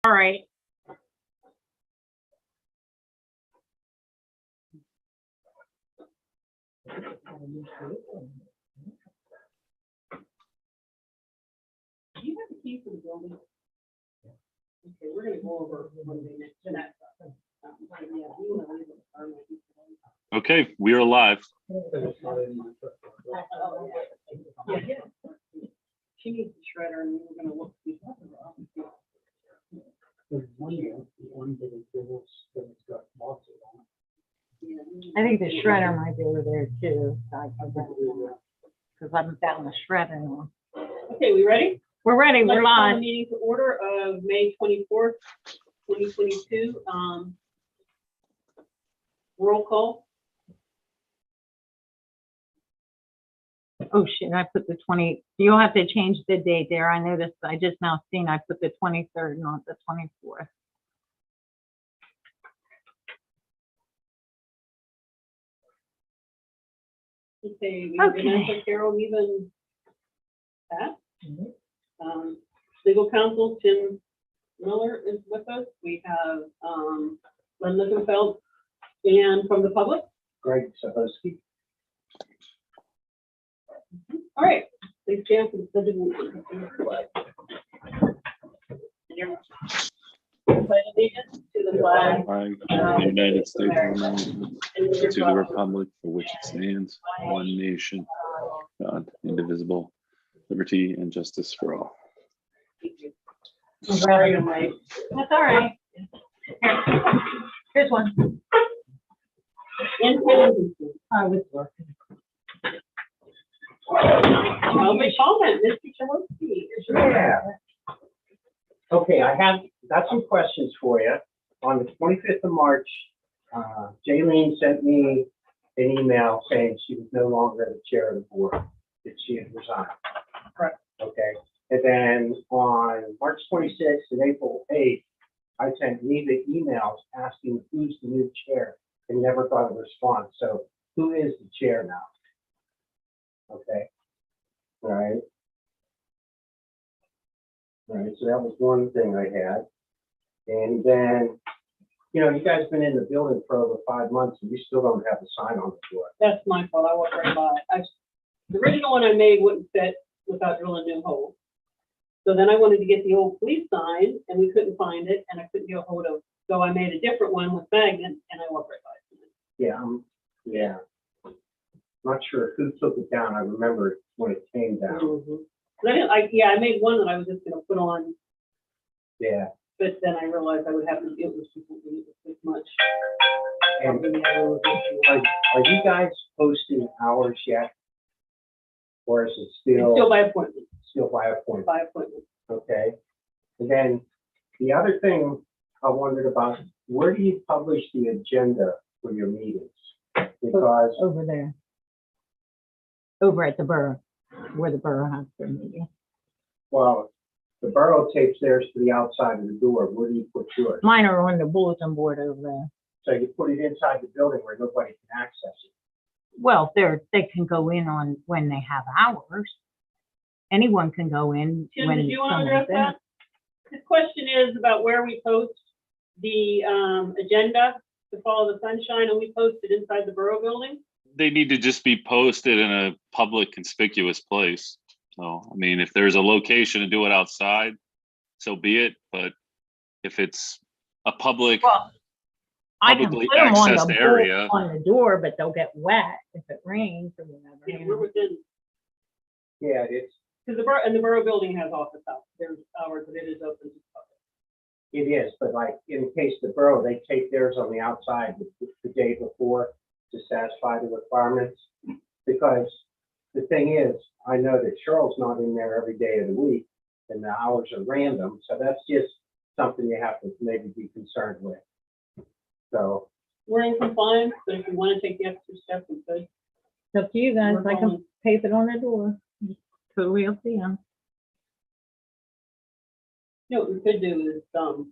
All right. Do you have the key for the building? Okay, we're gonna go over one day next to that. Okay, we are live. Yeah. She needs the shredder and we were gonna look. I think the shredder might be over there too. Because I'm down the shredder now. Okay, we ready? We're ready. We're Let's call the live. meeting to order of May 24th, 2022. Roll call. Oh shit! I put the 20. You'll have to change the date there. I noticed. I just now seen. I put the 23rd, not the 24th. Okay, we have Okay. Vanessa, Carol, even Pat. Legal counsel Tim Miller is with us. We have Len Lichtenfeld, and from the public, Greg Sapowski. all right, please stand for the pledge of allegiance. Pledge allegiance to the flag Flag of the United States of America, and to the republic for which it stands, one nation, God, indivisible, liberty and justice for all. Sorry, I'm late. That's all right. Here's one. I was working. Public comment, Mr. Chelsea. Yeah. Okay, I got some questions for you. On the 25th of March, Jaylene sent me an email saying she was no longer the chair of the board, that she had resigned. Correct. Okay, and then on March 26th and April 8th, I sent Neva emails asking who's the new chair and never got a response. So who is the chair now? Okay, all right. All right, so that was one thing I had. And then, you know, you guys have been in the building for over 5 months and you still don't have a sign on the door. That's my fault, I walked right by it. The original one I made wouldn't fit without drilling new holes. So then I wanted to get the old police sign and we couldn't find it and I couldn't get a hold of, so I made a different one with magnets and I walked right by it. Yeah, yeah. Not sure who took it down. I remember it when it came down. But I made one that I was just gonna put on, Yeah. but then I realized I would have to deal with people who use it this much. And are you guys posting hours yet? Or is it It's still still by appointment, by appointment? by appointment. Okay. And then the other thing I wondered about, where do you publish the agenda for your meetings? Because Over there. Over at the borough, where the borough has their meeting. well, the borough tapes theirs to the outside of the door. Where do you put yours? Mine are on the bulletin board over there. So you put it inside the building where nobody can access it. Well, they can go in on when they have hours. Anyone can go in Tim, when did you want to someone's address that? The question is about where we post the agenda to follow the sunshine, and we post it inside the borough building. They need to just be posted in a public conspicuous place. So, I mean, if there's a location to do it outside, so be it. But if it's a public, Well, I can publicly put them on accessed the area. on the door, but they'll get wet if it rains or whatever. Yeah, you we're know. within, Yeah, it's, because the borough building has office hours. There's hours that it is open to the public. it is, but like in case the borough, they tape theirs on the outside the day before to satisfy the requirements. Because the thing is, I know that Cheryl's not in there every day of the week and the hours are random. So that's just something you have to maybe be concerned with. So, We're in compliance, but if you want to take the extra step, we could. It's up to you guys. We're I can going- tape it on the door. Totally up to you. You know, what we could do is, put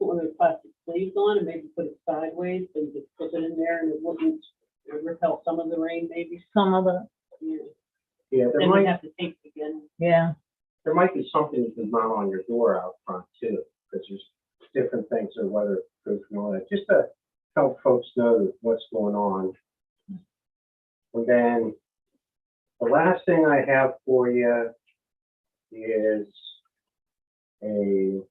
one of those plastic sleeves on and maybe put it sideways, so you could put it in there and it wouldn't repel some of the rain, maybe. Some of it, Yeah. yeah, there Then we might, have to tape it again. yeah. there might be something you can mount on your door out front too, because there's different things of weather proof and all that, just to help folks know what's going on. And then the last thing I have for you is a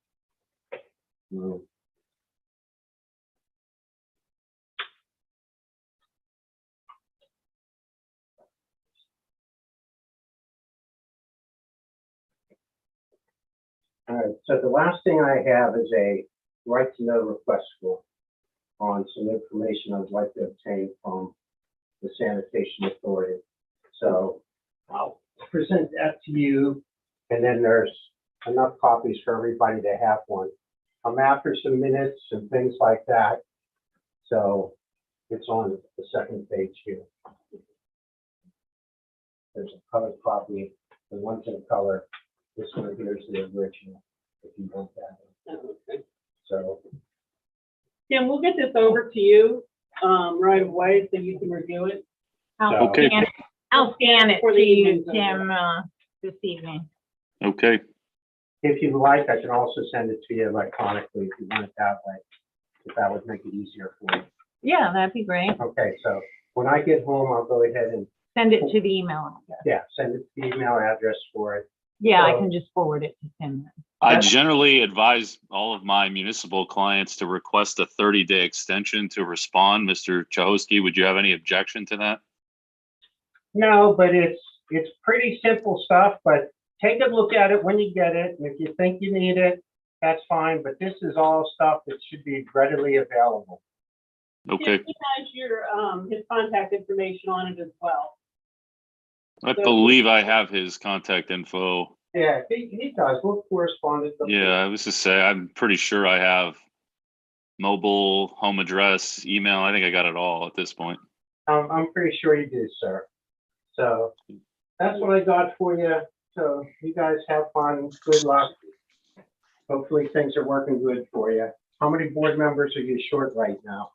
all right, so the last thing I have is a right to know request form on some information I'd like to obtain from the sanitation authority. So I'll present that to you, and then there's enough copies for everybody to have one. I'm after some minutes and things like that. So it's on the second page here. There's a colored copy, the one's in color. This one here is the original, if you want that. Oh, okay. So, Tim, we'll get this over to you right away so you can review it. I'll Okay. scan it, I'll scan it For to the you, evening's Tim, this evening. Okay. if you like, I can also send it to you electronically if you want it that way, if that would make it easier for you. Yeah, that'd be great. Okay, so when I get home, I'll go ahead and, Send it to the email address. yeah, send it to the email address for it. Yeah, I So- can just forward it to Tim. I generally advise all of my municipal clients to request a 30-day extension to respond. Mr. Chahosky, would you have any objection to that? No, but it's pretty simple stuff, but take a look at it when you get it. And if you think you need it, that's fine, but this is all stuff that should be readily available. Okay. He has your, his contact information on it as well. I believe I have his contact info. Yeah, he does. We'll correspond. Yeah, I was to say, I'm pretty sure I have mobile, home address, email. I think I got it all at this point. I'm pretty sure you do, sir. So that's what I got for you. So you guys have fun. Good luck. Hopefully things are working good for you. How many board members are you short right now?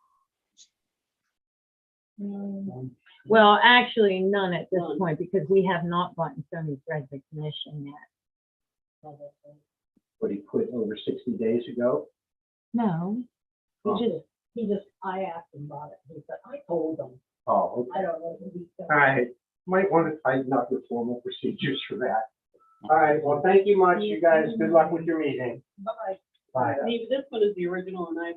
Well, actually, none at this None. point, because we have not gotten Tony's resignation yet. What he quit over 60 days ago? No, Oh, I asked him about it. He said, I told him. oh, I okay. don't know if he's. All right. Might want to tighten up your formal procedures for that. All right. Well, thank you much, you guys. Good luck with your meeting. Bye. Bye. Maybe this one is the original and I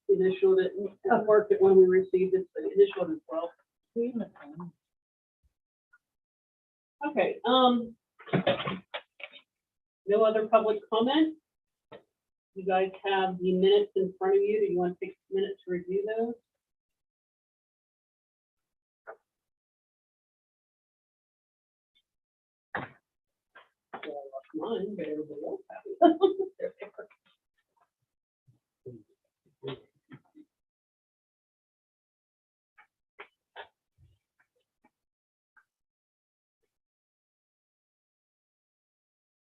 initialed it and worked it when we received it, but initialed as well. Okay, no other public comment? You guys have the minutes in front of you. Do you want to take a minute to review those? Well, I lost mine, but everybody else has it.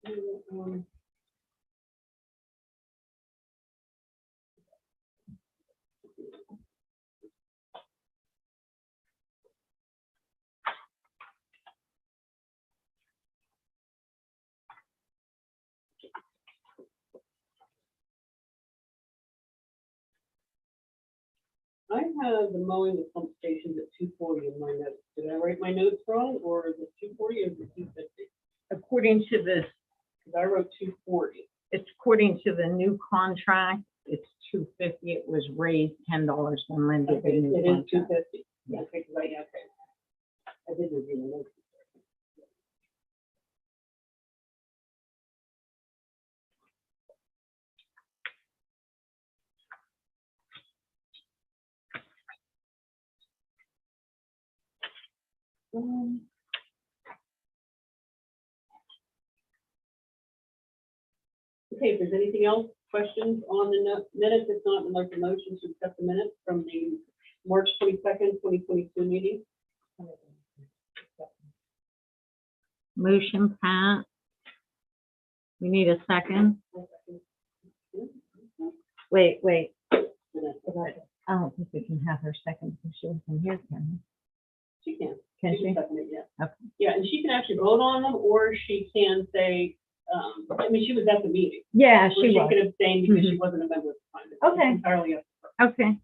There they are. I have the mowing the pump stations at 240 in my notes. Did I write my notes wrong, or is it 240 or is it 250? according to this, Because I wrote 240. it's according to the new contract, it's 250. It was raised $10 when Linda did Okay, the new it is contract. 250. Okay, 'cause okay. I did review the notes. Okay, if there's anything else, questions on the minutes, if not, I'd like the motion to accept the minutes from the March 22nd, 2022 meeting. Motion, Pat. We need a second. Wait. I don't think we can have her second because she wasn't here, can She can. we? Can She she? can second it, yeah. Okay. Yeah, and she can actually vote on them, or she can say, I mean, she was at the meeting. Yeah, Or she she was. could abstain because she wasn't a member at the time. It's Okay. entirely up to her. Okay.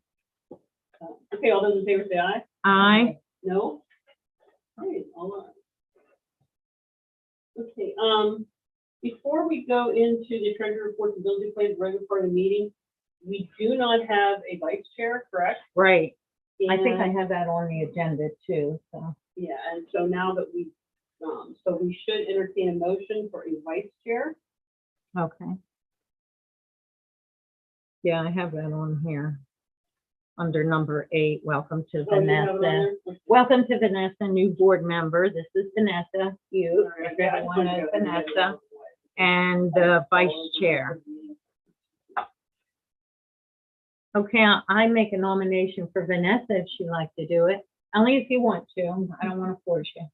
Okay, all those in favor say aye. Aye. No? Great, all right. Okay, before we go into the treasury report and building plans, regular part of the meeting, we do not have a vice chair, correct? Right. I think I And- have that on the agenda too, so. Yeah, and so now that we, so we should entertain a motion for a vice chair. Okay. Yeah, I have that on here. Under number 8, welcome to Oh, you have it on Vanessa. there? Welcome to Vanessa, new board member. This is Vanessa, you, All right, everyone is Vanessa, and the vice chair. Okay, I make a nomination for Vanessa if she'd like to do it. Only if you want to. I don't want to force you.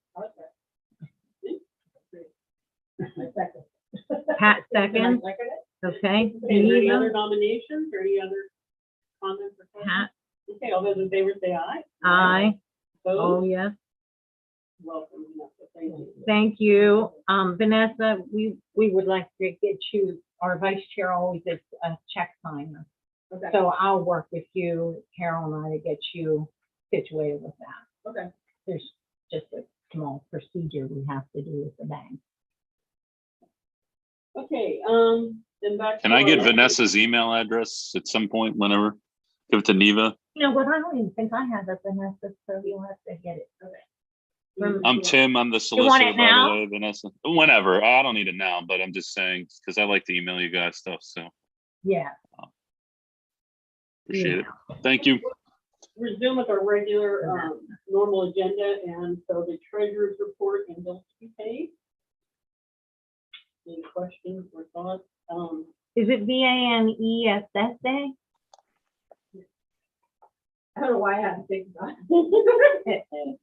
Pat seconds. Okay. Okay, is there any Eva, other nominations or any other comments or questions? Pat, Okay, all those in favor say aye. aye. Opposed? Oh, yes. Welcome, Vanessa, thank you. Thank you. Vanessa, we would like to get you, our vice chair always is a check signer. Okay, So I'll work with you, Carol and I, to get you situated with that. okay. There's just a small procedure we have to do with the bank. Okay, then back. Can to I get our- Vanessa's email address at some point, whenever? Give it to Neva. You know what, I don't even think I have a Vanessa, so you'll have to get it. From- I'm Tim, I'm the want solicitor, it by now? the way, Vanessa. Whenever, I don't need it now, but I'm just saying, because I like to email you guys stuff, so Yeah. appreciate it. Thank you. Resume with our regular, normal agenda, and so the treasurer's report and bills to be paid. Any questions or thoughts? Is it VANESSA? I don't know why I had to think about it.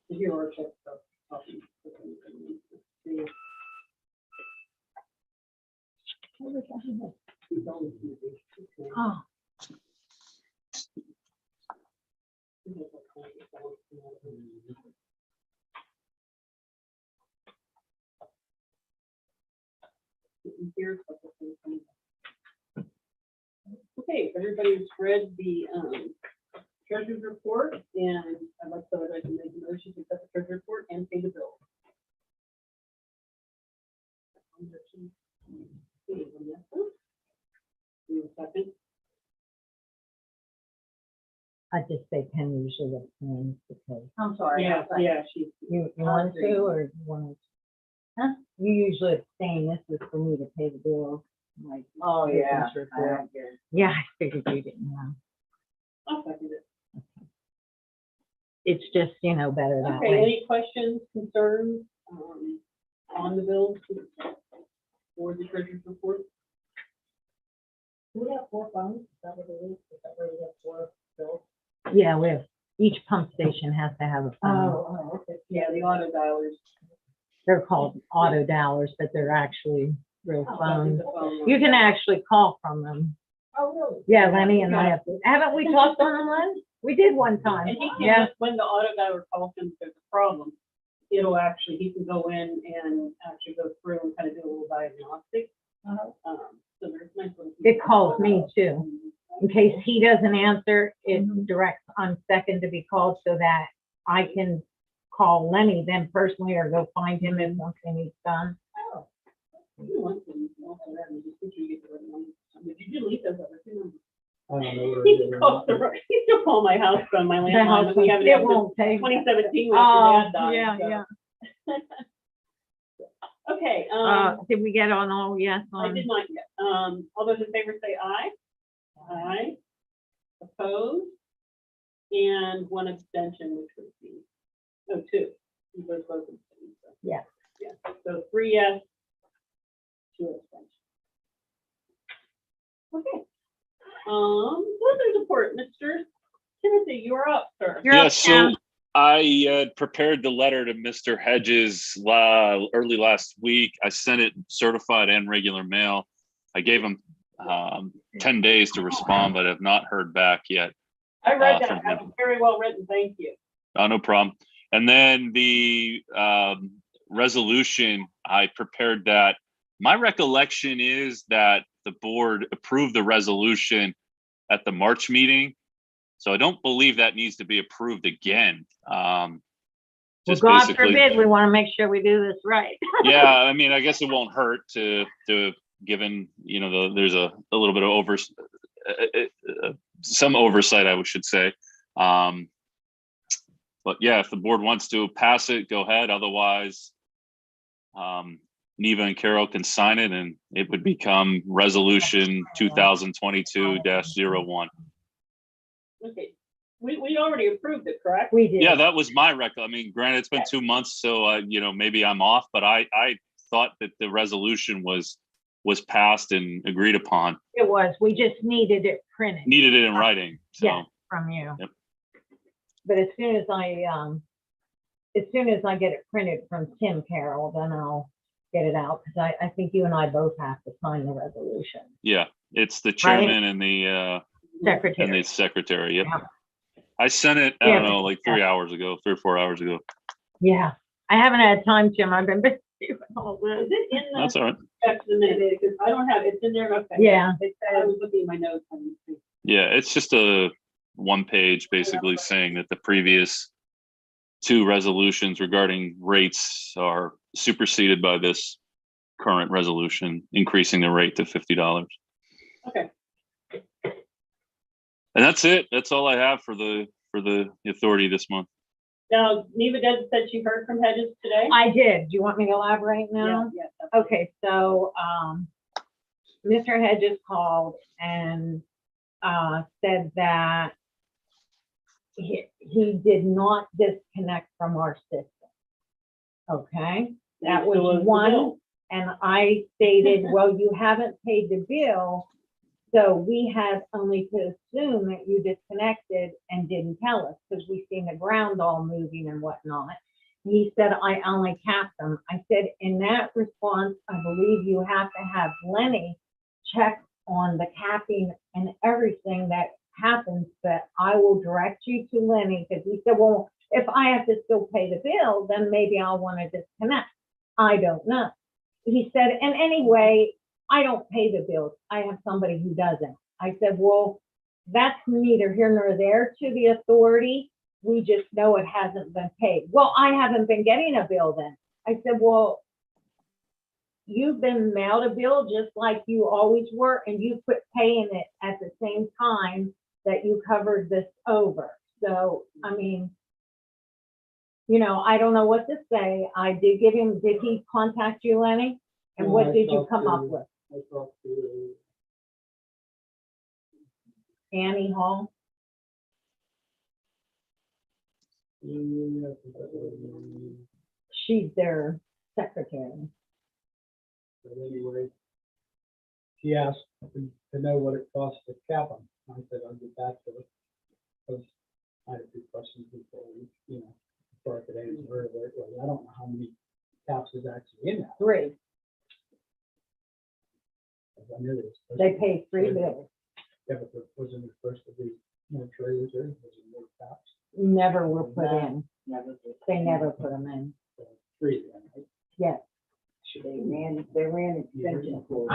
Here are check stuff. Oh, Okay, everybody's read the treasurer's report, and I'd like to make a motion to accept the treasurer's report and pay the bill. Second, I just say Penny usually explains because. I'm sorry. yeah, yeah, she's. You want to or you want to? Huh? You usually abstain. This is for me to pay the bill. Like, Oh, yeah. signature back. Yeah, I figured you didn't know. I'll second it. It's just, better that Okay, way. any questions, concerns, on the bills for the treasurer's report? Do we have 4 phones? Is that what it is? Is that where we have 4 bills? Yeah, we have, each pump station has to have a phone. Okay. Yeah, the auto dialers. They're called auto dialers, but they're actually real Oh, phones. The phone You can actually call from them. Oh, really? Yeah, Lenny and I have, haven't we talked on them, Len? We did one time. And he can, Yeah, when the auto dialer calls him, if there's a problem, it'll actually, he can go in and actually go through and kind of do a little diagnostic. So there's nice little. it calls me too. In case he doesn't answer, it directs on second to be called so that I can call Lenny then personally or go find him if something needs done. Oh. You want them, you also have them, just make sure you get the right one. Did you delete those other 2 numbers? I don't know where He it is. still call my house from my The landline, house, but we haven't. it won't take. 2017 when Oh, after Dad died. yeah, so. yeah. Okay, Did we get on all yes I on? did not yet. All those in favor say aye. Aye. Opposed? And 1 abstention, which would be, 2. You both abstained, so. Yeah. Yeah, so 3 yes, 2 abstentions. Okay. Solicitor's report, Mr. Timothy, you're up, sir. You're Yeah, up, so Sam. I prepared the letter to Mr. Hedges early last week. I sent it certified and regular mail. I gave him 10 days to respond, but have not heard back yet. I read that. from That him. was very well written. Thank you. No problem. And then the resolution, I prepared that. My recollection is that the board approved the resolution at the March meeting. So I don't believe that needs to be approved again. Well, Just God basically, forbid, we want to make sure we do this right. yeah, I mean, I guess it won't hurt to given, you know, there's a little bit of some oversight, I should say. But yeah, if the board wants to pass it, go ahead. Otherwise, Neva and Carol can sign it and it would become resolution 2022-01. Okay. We already approved it, correct? We did. Yeah, that was my I mean, granted, it's been 2 months, so you know, maybe I'm off, but I thought that the resolution was passed and agreed upon. It was. We just needed it printed. Needed it in writing. So Yeah, from you. Yep. But as soon as I get it printed from Tim, Carol, then I'll get it out, because I think you and I both have to sign the resolution. yeah, it's the chairman and the Secretary. secretary. Yep. Yeah. I sent it, I Yeah. don't know, like 3 hours ago, 3 or 4 hours ago. Yeah, I haven't had time, Jim. I've been busy with all this. Is it in the That's all right. text in there? Because I don't have, it's in there. Okay. Yeah. I was looking at my notes. Yeah, it's just a 1 page basically saying that the previous 2 resolutions regarding rates are superseded by this current resolution, increasing the rate to $50. Okay. And that's it. That's all I have for the authority this month. Now, Neva said she heard from Hedges today? I did. Do you want me to elaborate now? Yeah. Okay, so, Mr. Hedges called and, said that he did not disconnect from our system. Okay, that So was the one, bill. and I stated, well, you haven't paid the bill, so we had only to assume that you disconnected and didn't tell us, because we seen the ground all moving and whatnot. He said, I only capped them. I said, in that response, I believe you have to have Lenny check on the capping and everything that happens, but I will direct you to Lenny, because he said, well, if I have to still pay the bill, then maybe I'll want to disconnect. I don't know. He said, and anyway, I don't pay the bills. I have somebody who doesn't. I said, well, that's neither here nor there to the authority. We just know it hasn't been paid. Well, I haven't been getting a bill then. I said, well, you've been mailed a bill just like you always were, and you quit paying it at the same time that you covered this over. So, I mean, you know, I don't know what to say. I did give him, did he contact you, Lenny? And what did you come up with? I talked to Annie Hall? She's their secretary. but anyway, she asked to know what it costs to cap them. I said, I'll get back to it. Because I had a few questions before we, before I could answer her. Well, I don't know how many caps is actually in that. 3. 'Cause I knew there was supposed They to be paid 3 bills. Yeah, but there wasn't there supposed to be more trailers there, was there more caps? Never were put in. Never. They never put them in. So 3 then, right? Yes. They ran extension cords.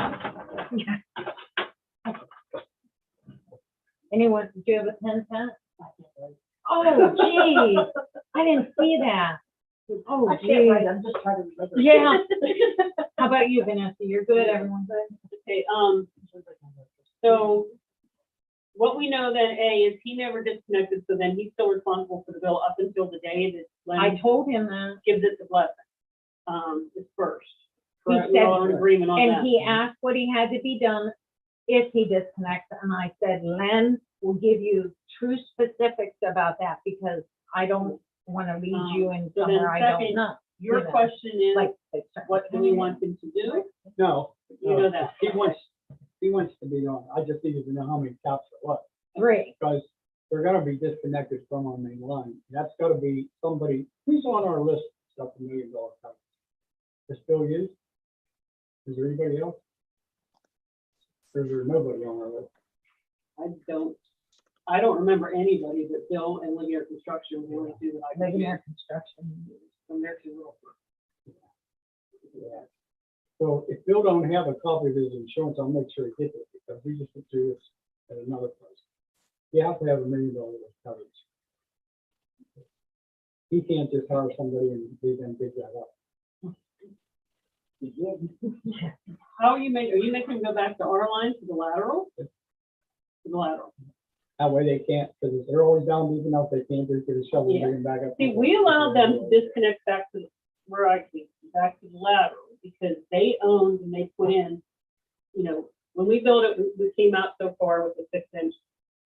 Anyone, do you have a 10-cent? Oh, geez, I didn't see that. Oh, I can't geez. write, I'm just trying to remember. Yeah. How about you, Vanessa? You're good, everyone good? Okay, so what we know then, A, is he never disconnected, so then he's still responsible for the bill up until the day that I Lenny told him that, gives it the blessing. It's first. He Correct, we're all in said- agreement on that. and he asked what he had to be done if he disconnects, and I said, Len will give you true specifics about that, because I don't want to lead you in So then somewhere I don't second- know. Your Yeah. question is, Like, what do we want him to do? No. You know that. He wants to be on, I just needed to know how many taps it was, Three. because they're gonna be disconnected from our main line. That's gotta be somebody, who's on our list, stuff $1 million coverage? Is Bill you? Is there anybody else? Or is there nobody on our list? I don't remember anybody but Bill and Linear Construction, the only two that I can Linear get construction. from their two little. Yeah. So if Bill don't have a copy of his insurance, I'll make sure he gets it, because we just went through this at another place. You have to have $1 million coverage. He can't just hire somebody and they then pick that up. How are you making him go back to our line, to the lateral? To the lateral. That way they can't, because if they're always down deep enough, they can't just get a shovel and bring them back up. See, we allowed them to disconnect back to where I came, back to the lateral, because they owned and they put in, you know, when we built it, we came out so far with the 6-inch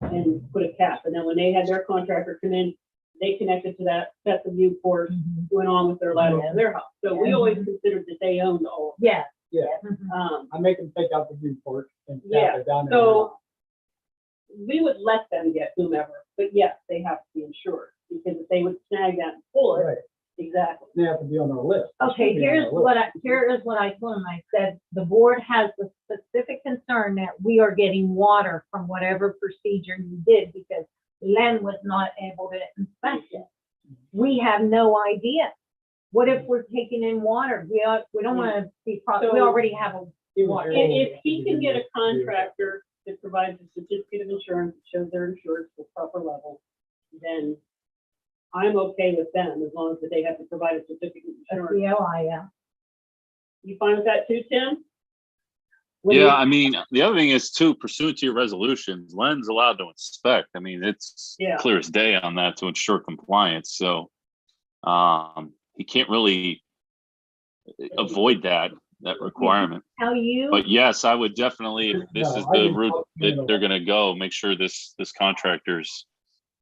and put a cap. And then when they had their contractor come in, they connected to that, set the view port, went on with their lateral to their house. So we Yeah. always considered that they owned all of Yeah. Yeah, it. I make them take out the viewport and Yeah, tap it down there. so we would let them get whomever, but yes, they have to be insured, because if they would snag that and pull it, Right, exactly. they have to be on our list. They Okay, should be on here is our list. what I told him. I said, the board has the specific concern that we are getting water from whatever procedure you did, because Len was not able to inspect it. We have no idea. What if we're taking in water? We don't want to be, we So- already have a, He was water. told If he to can get a do- contractor that provides a certificate of insurance, that shows they're insured to the proper level, then I'm okay with them, as long as they have to provide a certificate of a insurance. COI, yeah. You fine with that too, Tim? When you- Yeah, I mean, the other thing is too, pursuant to your resolutions, Len's allowed to inspect. I mean, it's Yeah. clear as day on that to ensure compliance. So he can't really avoid that requirement. How you, But yes, I would definitely, if this No, is I the didn't route talk to that him they're about gonna go, make sure this contractor's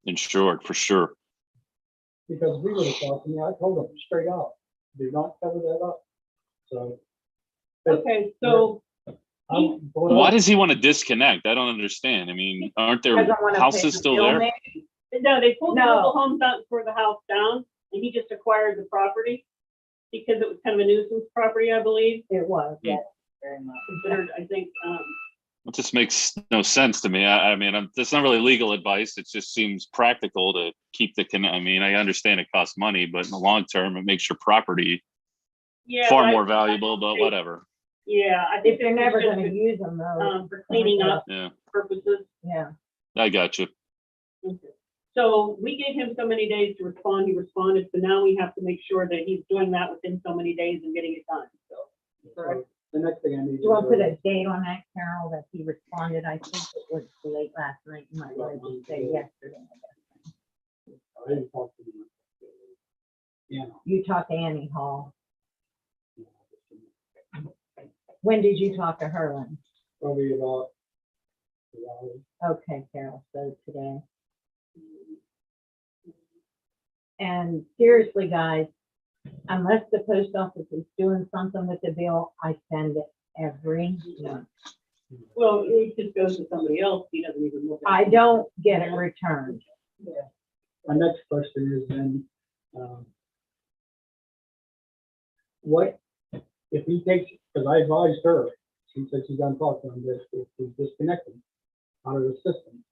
insured for sure. Because we would have thought, I told them straight out, do not cover that up. So. Okay, so I'm going Why up. does he want to disconnect? I don't understand. I mean, aren't there doesn't want to pay houses the still bill, there? maybe? no, they pulled the No. mobile homes out for the house down, and he just acquired the property because it was kind of a nuisance property, I believe, It was, yes, very much. considered, I think, It just makes no sense to me. I mean, it's not really legal advice. It just seems practical to keep I mean, I understand it costs money, but in the long term, it makes your property yeah. far I- more valuable, but whatever. Yeah, I think If they're it's never just gonna use them though. for cleaning up Yeah, purposes. Yeah, I got you. So we gave him so many days to respond, he responded, so now we have to make sure that he's doing that within so many days and getting it done, so. So The next thing I need. do you want to put a date on that, Carol, that he responded? I think it was late last night. You might want to just say yesterday. I didn't talk to him. Yeah. You talked to Annie Hall. When did you talk to her, Lynn? Probably about. Okay, Carol, so today. And seriously, guys, unless the post office is doing something with the bill, I send it every month. Well, it just goes to somebody else, he doesn't even look at it. I don't get it returned. My next question is then, what, if he takes, because I advised her, she said she's gonna talk to him, that if he's disconnected out of the system,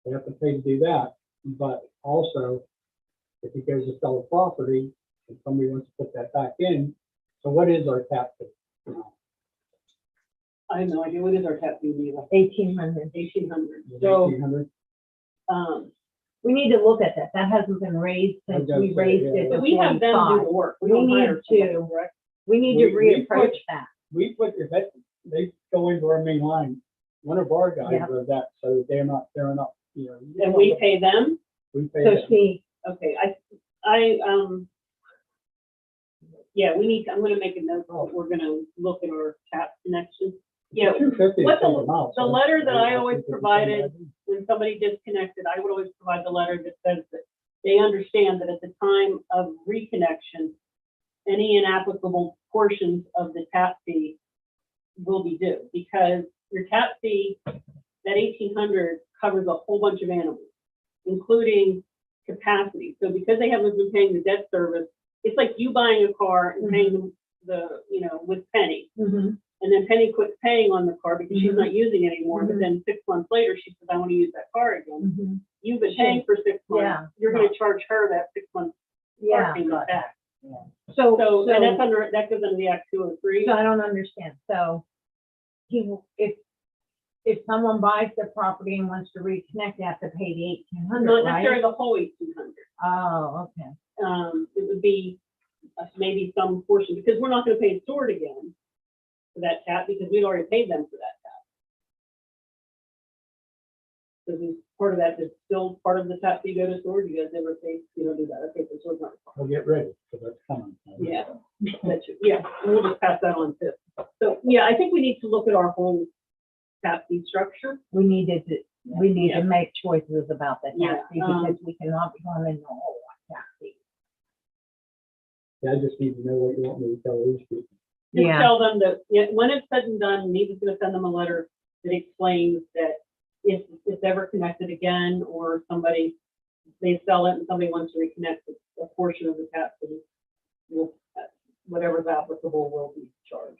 they have to pay to do that, but also, if he goes to sell a property, and somebody wants to put that back in, so what is our tap fee? I have no idea, what is our tap fee, Leila? 1,800. 1,800, so, 1,800? We need to look at that. That hasn't been raised I since was we gonna say, raised yeah. it so to we have them do 45. the work, we We don't need hire somebody, to- correct? We need to We put- reapproach that. We put, if that, they go into our main line, one of our guys Yeah. does that, so that they're not tearing up, you know. And we pay them? We pay So them. see, Okay, yeah, I'm gonna make a note, that we're gonna look at our tap connection. Yeah, 250 what the- is $7. the letter that I always 250 provided- when somebody disconnected, I would always provide the letter that says that they understand that at the time of reconnection, any inapplicable portions of the tap fee will be due, because your tap fee, that 1,800 covers a whole bunch of animals, including capacity. So because they haven't been paying the debt service, it's like you buying a car and paying the, you know, with Penny. Mhm. And then Penny quits paying on the car because she's not using it anymore. But then 6 months later, she says, I want to use that car again. Mhm. You've been paying for 6 months. Yeah. You're going to charge her that 6 months car Yeah, payment back. so, So, and that's so, under, that goes under the Act 203. so I don't understand, so if someone buys the property and wants to reconnect, they have to pay the 1,800, Not right? necessarily the whole 1,800. Oh, okay. It would be maybe some portion, because we're not going to pay Sword again for that tap, because we'd already paid them for that tap. So there's part of that is still part of the tap fee go to Sword. You guys never pay, you don't do that. Okay, so Sword's not We'll get ready, so that's coming. Yeah, yeah, we'll just pass that on too. So, yeah, I think we need to look at our whole tap fee structure. We need Yeah. to make choices about the Yeah, tax fee, because we cannot be going in the whole tax fee. Yeah, I just need to know what you want me to tell these people. Just Yeah. tell them that, yeah, when it's said and done, Neva's gonna send them a letter that explains that if it's ever connected again, or somebody, they sell it and somebody wants to reconnect a portion of the tap fee, whatever's applicable will be charged.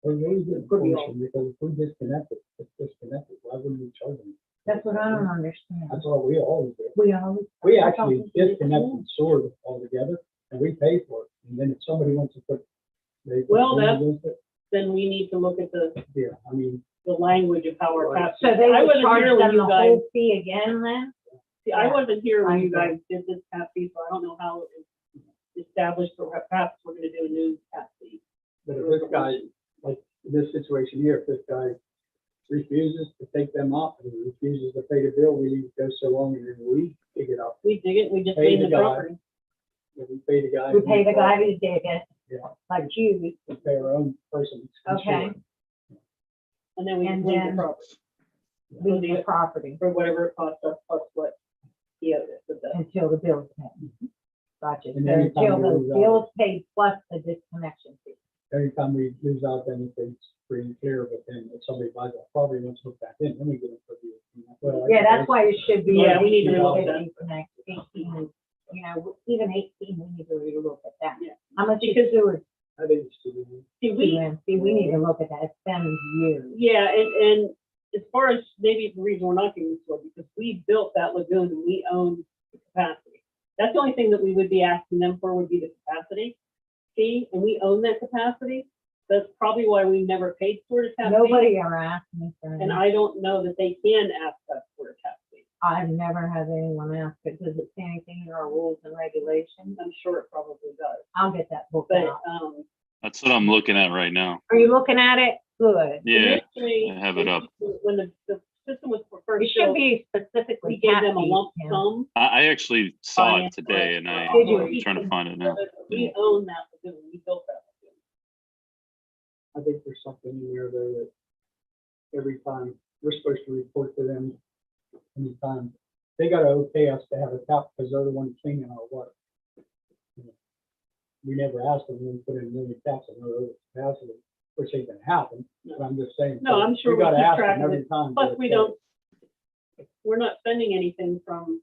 Or use it Could be portion, because if we disconnect it, it's disconnected, why wouldn't we charge them? That's what I don't understand. That's what we always do. We always. We actually disconnected Sword altogether, and we pay for it, and then if somebody wants to put. they put Well, claim that's- against it, Then we need to look at the Yeah, I mean, language of how our tap. So they I would wasn't charge here when them you the guys- whole fee again then? See, I wasn't here when I you agree. guys did this tap fee, so I don't know how it was established, or perhaps we're gonna do a new tap fee. but if this guy, like in this situation here, if this guy refuses to take them off and he refuses to pay the bill, we need to go so long and then we dig it up. We dig it, we just Pay pay the the guy. property. And we pay the guy. We pay the guy to dig it, Yeah, like you, we pay our own person. okay, And then we And leave then- the property leave the property for whatever it costs us, plus what he owed us. with that. until the bill's paid. Gotcha, so And anytime until we the lose out- bill's paid plus the disconnection fee. Anytime we lose out, then it's free and clear, but then if somebody buys that property and wants to hook back in, then we get it for the. well, Yeah, that's why it should be. Yeah, we need to look relook at that. 18, you know, even 18, we need to relook at that. Yeah. How much is Because- sewer I think it's too many. See, we, See, we need to look at that, it's been years. yeah, and as far as maybe the reason we're not getting this one, because we built that lagoon and we own the capacity. That's the only thing that we would be asking them for would be the capacity fee, and we own that capacity. That's probably why we never paid for a tap fee. Nobody ever asked me for And it. I don't know that they can ask us for a tap fee. I've never had anyone ask it, does it say anything in our rules and regulations? I'm sure it probably does, I'll get that book but, out. That's what I'm looking at right now. Are you looking at it? Good. Yeah, initially, I have it up. When the system was first It should built, be we specifically. gave tap them a fees, lump Tim. sum. I actually saw Finance it today and Did you? I'm trying to find it now. We own that lagoon, we built that lagoon. I think there's something in there though that every time, we're supposed to report to them anytime. They gotta okay us to have a tap because they're the ones cleaning our water. We never asked them to put in new taps in our capacity, which ain't gonna happen, but I'm just saying. No, I'm sure we we'll gotta keep ask track them of every time. Plus, that we it's don't, we're not spending anything from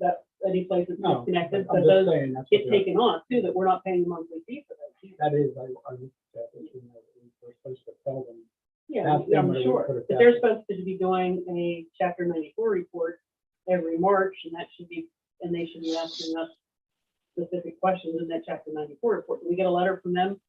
that, any place that's No, disconnected, I'm but just those saying, that's. get what taken off too, that we're not paying the monthly fee for those. either. That is, I looked at it, you know, we're supposed to tell them. Yeah, Ask them I'm whether we sure, put a but tap they're in. supposed to be doing a chapter 94 report every March, and that should be, and they should be asking us specific questions in that chapter 94 report. Do we get a letter from them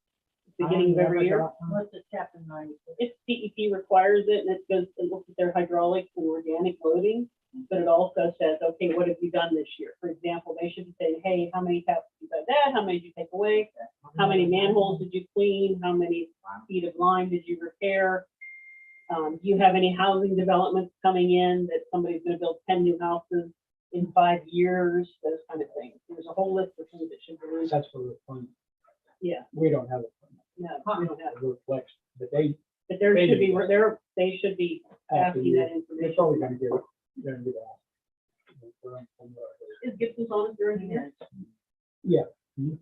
beginning of every year? What's the chapter 94? If DEP requires it, and it goes, it looks at their hydraulics and organic loading, but it also says, okay, what have you done this year? For example, they should be saying, hey, how many taps did you did that? How many did you take away? How many manholes did you clean? How many feet of line did you repair? Do you have any housing developments coming in that somebody's gonna build 10 new houses in 5 years? Those kind of things. There's a whole list of things that should be, That's for the fund. yeah, We don't have a fund. no, we don't have, It reflects, but they, but there should be, they should be after asking that they're information. probably gonna get it, they're gonna get asked. Is Gibson's on it during the year? Yeah. Mhm.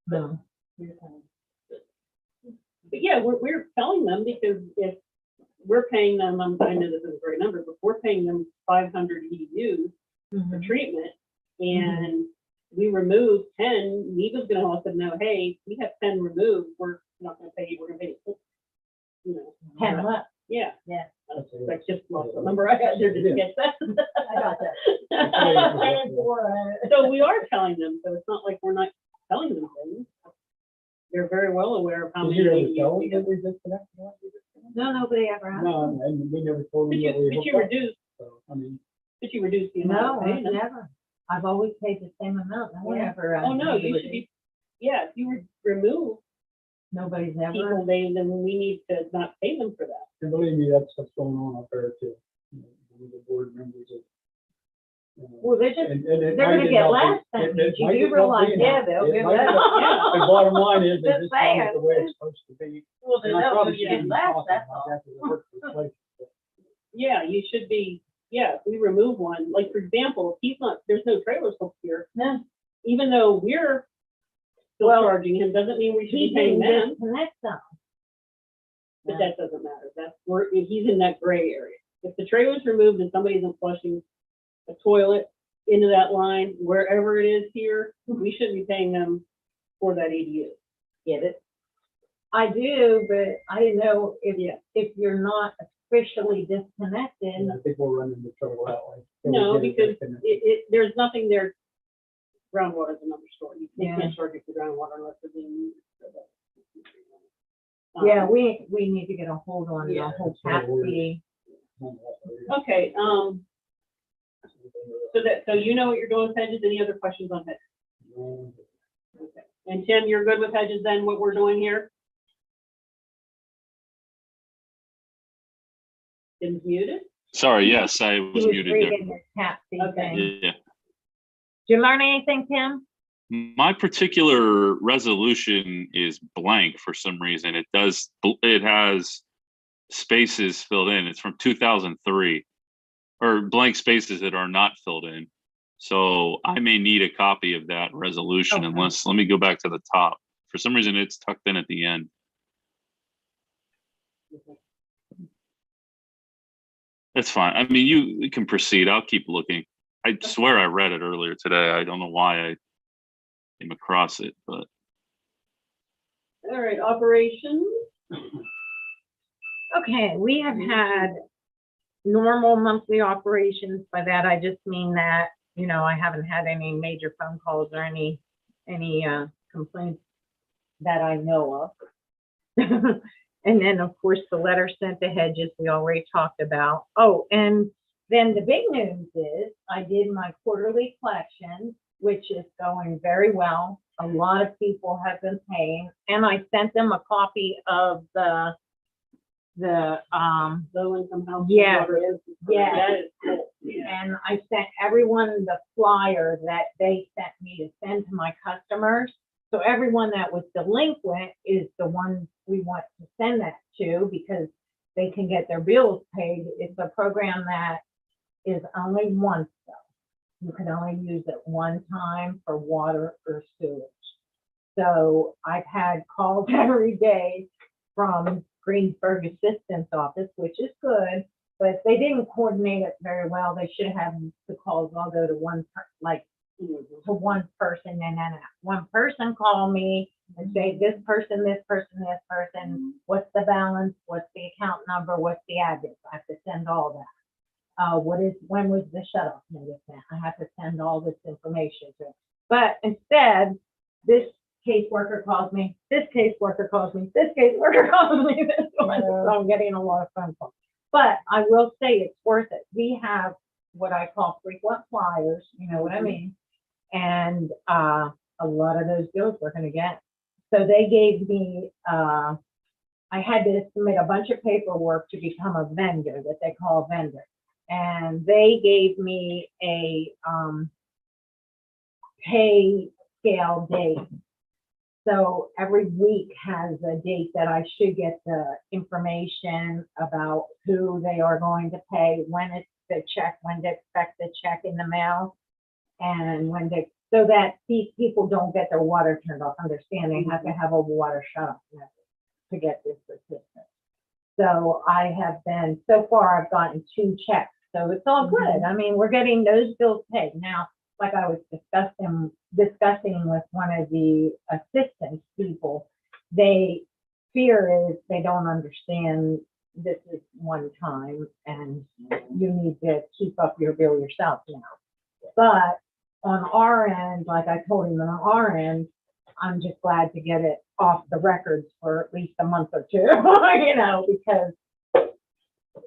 No. But yeah, we're telling them because if we're paying them, I know this is a great number, but we're paying them 500 EUs for Mhm. treatment, and we remove 10, NEVA's gonna let them know, hey, we have 10 removed, we're not gonna pay you, we're gonna pay you. You know, 10 what? yeah. Yeah. That's just the number I had there, did you get that? I got that. And for, So we are telling them, so it's not like we're not telling them things. They're very well aware of how Did many you ever EUs tell we them have. that we disconnected? one? No, nobody ever asked. No, and we never told But them that we you hooked up. reduce, So, I mean, but you reduce the No, amount of I've paying them. never. I've always paid the same amount. No one Yeah. ever. Oh, no, me you to should be, yeah, if you remove Nobody's ever. people, then we need to not pay them for that. and believe me, that's what's going on up there too. You know, the board members of. Well, they're just, and they're it gonna might get not be- less than it- me. it You might do not be realize, now. yeah, they'll It give might that. not. The bottom line is, they Just just tell it the saying. way it's supposed to be. Well, And I probably get shouldn't be less, talking that's about all. that, 'cause it hurts the place. Yeah, you should be, yeah, if we remove one, like, for example, if he's not, there's no trailers hooked here, No, even though we're still Well, charging him, doesn't mean we should he be paying didn't them, disconnect them. but that doesn't matter. That's where, he's in that gray area. If the trailer's removed and somebody isn't flushing a toilet into that line, wherever it is here, we shouldn't be paying them for that EDU. Get it? I do, but I didn't know if you're not officially disconnected. And I think we'll run into trouble that way. So we No, get it because disconnected. there's nothing there. Groundwater is another story. You Yeah. can't charge it for groundwater unless it's being used. So that's- Yeah, we need to get a hold on the Yeah. whole tap fee. Okay, so you know what you're doing with Hedges. Any other questions on Hedges? Okay. And Tim, you're good with Hedges then, what we're doing here? Tim's muted? Sorry, yes, I He was muted there. reading his tap fee Okay. thing. Yeah. Did you learn anything, Tim? My particular resolution is blank for some reason. It has spaces filled in. It's from 2003, or blank spaces that are not filled in. So I may need a copy of that resolution Okay. unless, let me go back to the top. For some reason, it's tucked in at the end. That's fine. I mean, you can proceed. I'll keep looking. I swear I read it earlier today. I don't know why I came across it, but All right, operations. Okay, we have had normal monthly operations. By that, I just mean that, I haven't had any major phone calls or any complaints that I know of. And then, of course, the letter sent to Hedges, we already talked about. Oh, and then the big news is I did my quarterly collection, which is going very well. A lot of people have been paying, and I sent them a copy of the Low income household. Yeah. water is- Yeah. That is cool. Yeah. and I sent everyone the flyer that they sent me to send to my customers. So everyone that was delinquent is the one we want to send that to because they can get their bills paid. It's a program that is only once though. You can only use it one time for water or sewage. So I've had calls every day from Greensburg Assistance Office, which is good, but they didn't coordinate it very well. They should have the calls all go to to one person, and then one person call me and say, this person, what's the balance, what's the account number, what's the address? I have to send all that. When was the shut off notice sent? I have to send all this information to them. But instead, this caseworker calls me, this caseworker calls me, this caseworker calls me, this one. So I'm getting a lot of phone calls. But I will say it's worth it. We have what I call frequent flyers, you know what I mean? And a lot of those bills we're gonna get. So they gave me, I had to submit a bunch of paperwork to become a vendor, that they call a vendor. And they gave me a pay scale date. So every week has a date that I should get the information about who they are going to pay, when it's the check, when to expect the check in the mail, and when to so that these people don't get their water turned off. Understand, they have to have a water shut off to get this assistance. So I have been, so far I've gotten 2 checks, so it's all good. I mean, we're getting those bills paid. Now, like I was discussing with one of the assistance people, they fear is they don't understand this is one time and you need to keep up your bill yourself now. But on our end, like I told him, on our end, I'm just glad to get it off the records for at least a month or 2, you know, because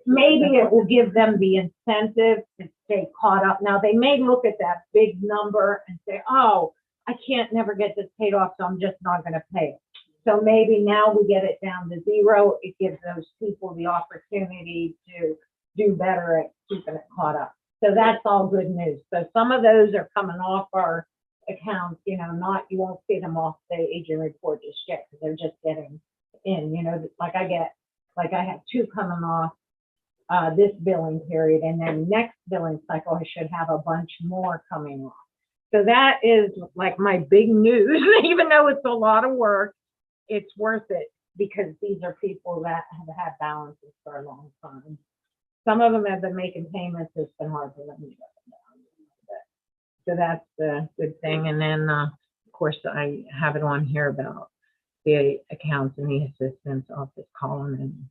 maybe it will give them the incentive to stay caught up. Now, they may look at that big number and say, oh, I can't never get this paid off, so I'm just not going to pay it. So maybe now we get it down to 0. It gives those people the opportunity to do better at keeping it caught up. So that's all good news. So some of those are coming off our accounts, you know, not, you won't see them off the agent report just yet because they're just getting in, you know, like I have 2 coming off this billing period, and then next billing cycle, I should have a bunch more coming off. So that is like my big news, even though it's a lot of work, it's worth it because these are people that have had balances for a long time. Some of them have been making payments. It's been hard for them to get them down. So that's the good thing. And then, of course, I have it on here about the accounts and the assistance office column and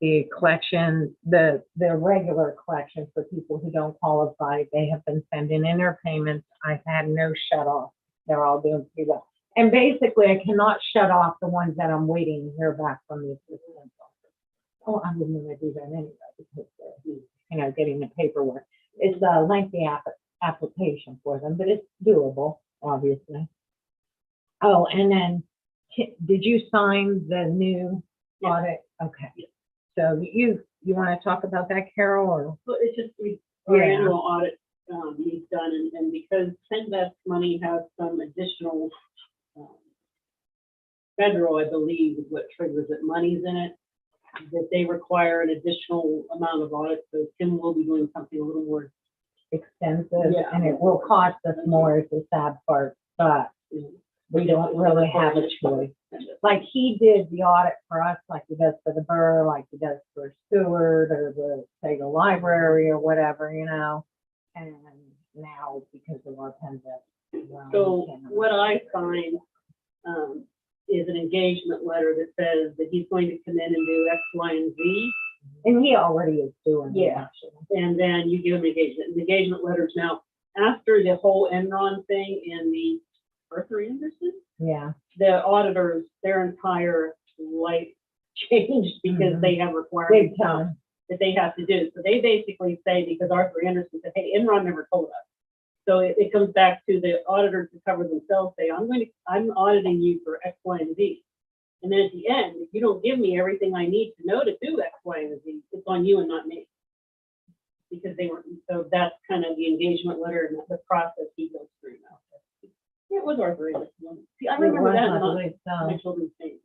the collection, the regular collection for people who don't qualify. They have been sending in their payments. I've had no shut off. They're all doing pretty well. And basically, I cannot shut off the ones that I'm waiting to hear back from the assistance office. Oh, I wouldn't want to do that anyway because you know, getting the paperwork. It's a lengthy application for them, but it's doable, obviously. Oh, and then did you sign the new audit? Okay. So you want to talk about that, Carol, or? Well, it's just, our annual audit needs done, and because NFSCTSA money has some additional federal, I believe, is what triggers it, money's in it, that they require an additional amount of audit, so Tim will be doing something a little more Extensive, Yeah. and it will cost us more is the sad part, but we don't really have a choice. Like he did the audit for us, like he does for the borough, like he does for Stewart or the, say, the library or whatever, you know. And now because of our pandemic. well, So we cannot. what I signed is an engagement letter that says that he's going to come in and do X, Y, and Z. And he already is doing it, Yeah. actually. And then you give him engagement. And the engagement letters now, after the whole Enron thing in the Arthur Anderson, Yeah, the auditors, their entire life changed because they have requirements big time. that they have to do. So they basically say, because Arthur Anderson said, hey, Enron never told us. So it comes back to the auditors to cover themselves, say, I'm auditing you for X, Y, and Z. And then at the end, if you don't give me everything I need to know to do X, Y, and Z, it's on you and not me. Because they were, so that's kind of the engagement letter and the process he goes through now. Yeah, it was Arthur Anderson. See, I remember that I not believe so. my children's name.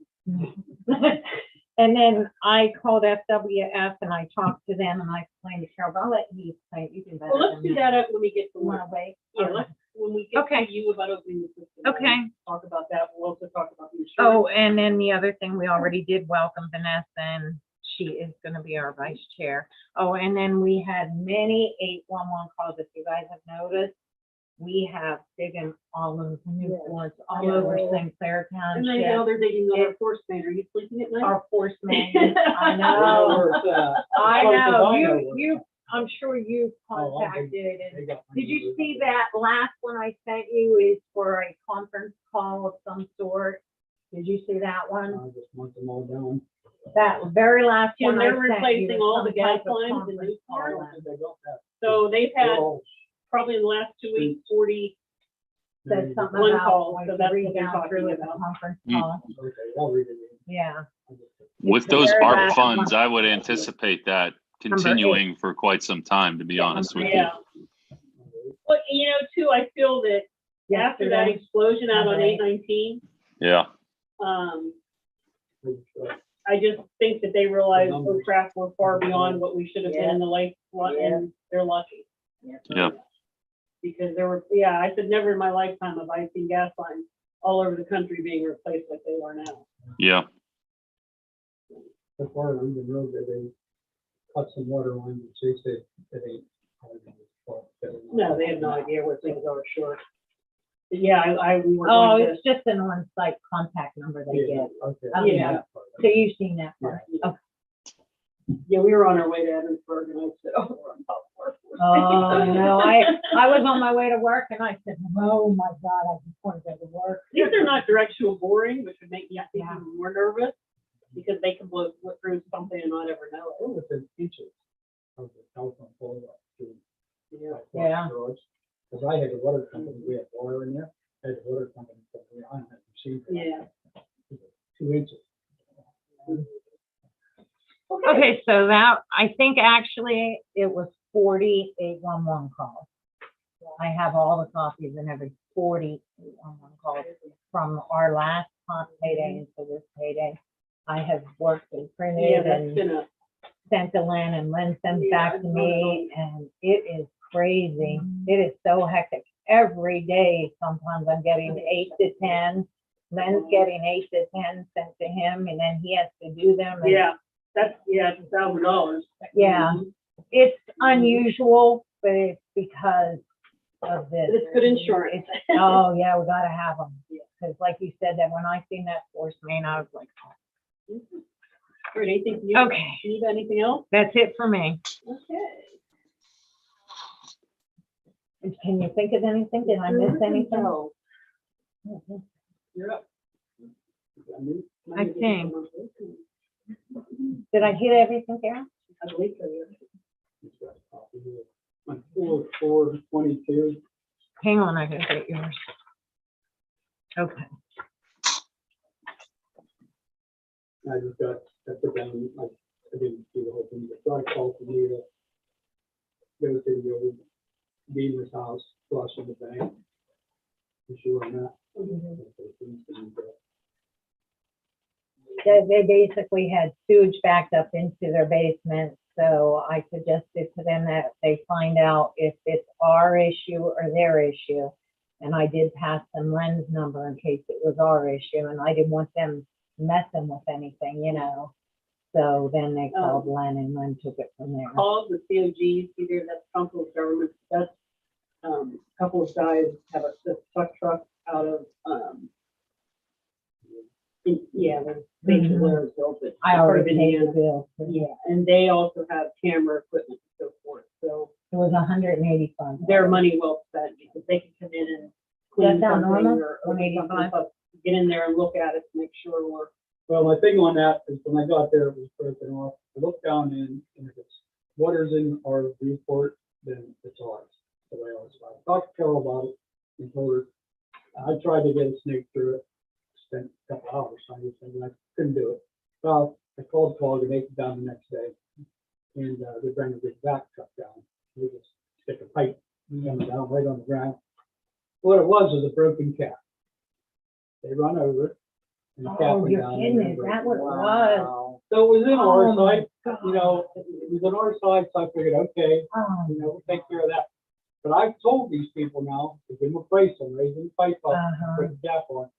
And then I called FWF and I talked to them and I explained to Carol, but I'll let you explain, you can better. Well, let's than do me. that when we get to You one. wanna wait? Yeah, Okay. when we get Okay. to you about opening the system. Okay. we'll Talk about that. We'll also talk about the insurance. Oh, and then the other thing, we already did welcome Vanessa, and she is gonna be our vice chair. Oh, and then we had many 811 calls, if you guys have noticed. We have big and all of the influence all Yeah. over St. Clair And then now Township. they're digging on our force main. Are you sleeping at night? Our force main, I know, I know, you, I'm sure you contacted, and did you see that last one I sent you is for a conference call of some sort? Did you see that one? I just want them all down. That very last And one I they're sent you. replacing is all some the gas type of lines and conference new call. cars. So they've had probably in the last 2 weeks, 40. Said something One about, call, like, so that's read what they're down through talking it, the about. conference Mm. call, Okay, I'll read it. yeah. With It's the those very ARP last funds, one. I would anticipate that continuing for quite some time, to be honest with you. Yeah. But, you know, too, I feel that after that Yesterday, explosion out on Number 819, Yeah. I just think that they realized, oh crap, we're far beyond what we should have been in the life, and they're lucky. Yeah. because there were, yeah, I said never in my lifetime have I seen gas lines all over the country being replaced like they are now. Yeah. The part on the road that they cut some water lines, and they said that they. No, they have no idea where things are, sure. But yeah, we were Oh, going to, it's just an on-site contact number they Yeah, get. okay. Oh, yeah. So you've seen that part? Okay. yeah, we were on our way to Evansburg and I said, oh, we're on top of Oh, no, I was on my way to work and I said, oh my God, I just want to go to work. If they're not directional boring, which would make me, I think, Yeah. even more nervous, because they can blow through something and not ever know It it. was within inches of the telephone pole up to. Yeah. Yeah. Because I had a water company, we had water in there, I had a water company, but I don't have to see. Yeah. 2 inches. Okay, so that, I think actually it was 40 811 calls. I have all the copies and every 40 811 calls from our last payday to this payday. I have worked and Yeah, printed that's and been a, sent to Lynn and Lynn sends Yeah, back to me and it is crazy. It is so hectic. Every day, sometimes I'm getting 8 to 10. Lynn's getting 8 to 10 sent to him and then he has to do them. And yeah, that's, yeah, it's $1,000. Yeah. It's unusual, but it's because of this. But it's good insurance. Oh, yeah, we gotta have them. Because like you said, that when I seen that force main, I was like, All right, anything you okay, need, anything else? that's it for me. Okay. Can you think of anything? Did I miss anything? No, you're up. I think. Did I hit everything, Karen? I believe so, yeah. My 4/4/22. Hang on, I gotta get yours. Okay. I just got, I put down, I didn't do the whole thing, but I called for me to go to the old Beaver's house, flush in the bank. You sure on that? They basically had sewage backed up into their basement, so I suggested to them that they find out if it's our issue or their issue. And I did pass them Len's number in case it was our issue, and I didn't want them messing with anything, you know. So then they called Len and Len took it from there. Calls the COGs, either that's Trump's government, that's, a couple of guys have a truck out of, yeah, they're basically where it's built, but I part of already paid the Indiana. bill. Yeah, and they also have camera equipment and so forth, so It was 185. their money well spent, because they can come in and clean That sound something normal? or 185? something, get in there and look at it to make sure we're, Well, my thing on that is when I got there, it was broken off. I looked down in, and if it's water's in our report, then it's ours. The way I was, I talked to Carol about it and told her, I tried to get a snake through it, spent a couple hours trying to think, and I couldn't do it. Well, I called Cog and they came down the next day, and they bring a big back truck down. They just stick a pipe coming down right on the ground. What it was a broken cap. They run over it. And the cap Oh, went you're down and kidding, then is broke that it. what it was? So it was in our Oh, my side, you know, it was on our side, so I figured, okay, Oh, you know, we'll take care of that. But I've told these people now, to give them a price on raising the pipe up, Uh-huh. put the cap on,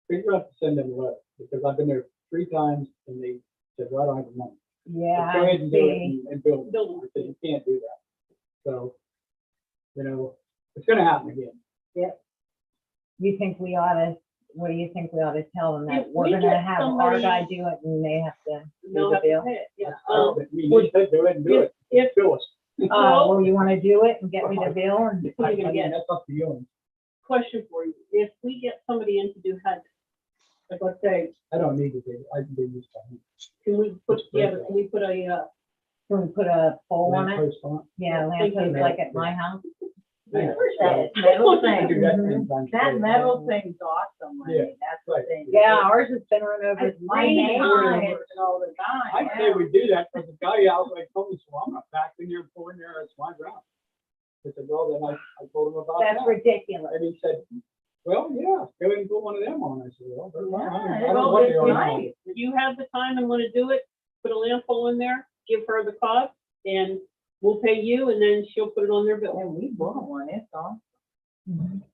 figure out to send them a letter, because I've been there 3 times and they said, well, I don't have the money. yeah, Go ahead and do it see. and build it. I said, you can't do that. So, you know, it's gonna happen again. You think we ought to, what do you think we ought to tell them that If we're we gonna get have our somebody- guy do it and they have to do they'll the have to bill? pay it, yeah. I mean, they said, go ahead and do it. If- Bill us. Oh, well, you wanna do it and get me the bill and? What are you gonna get? That's up to you. Question for you, if we get somebody in to do HUD, like let's say, I don't need to do, I can do this time. can we put, yeah, but can we put a, Can we put a pole on it? Post on it. Yeah, Thank you, lamppost like at my house. Yeah. That metal I thing. do that Mhm. 10 times a That day. metal thing's awesome, Yeah, Lenny, that's right. the thing. Yeah, ours has been run over My three name times. all the time. I say we do that, because the guy outright told me, so I'm not back in there, pull in there, it's my ground. I said, well, then I told him about That's that. ridiculous. And he said, well, yeah, go ahead and put one of them on. I said, well, they're fine. I Yeah, don't know well, what they it's are. nice. if you have the time and wanna do it, put a lamp pole in there, give her the cost, and we'll pay you, and then she'll put it on their bill. And we bought one, it's awesome.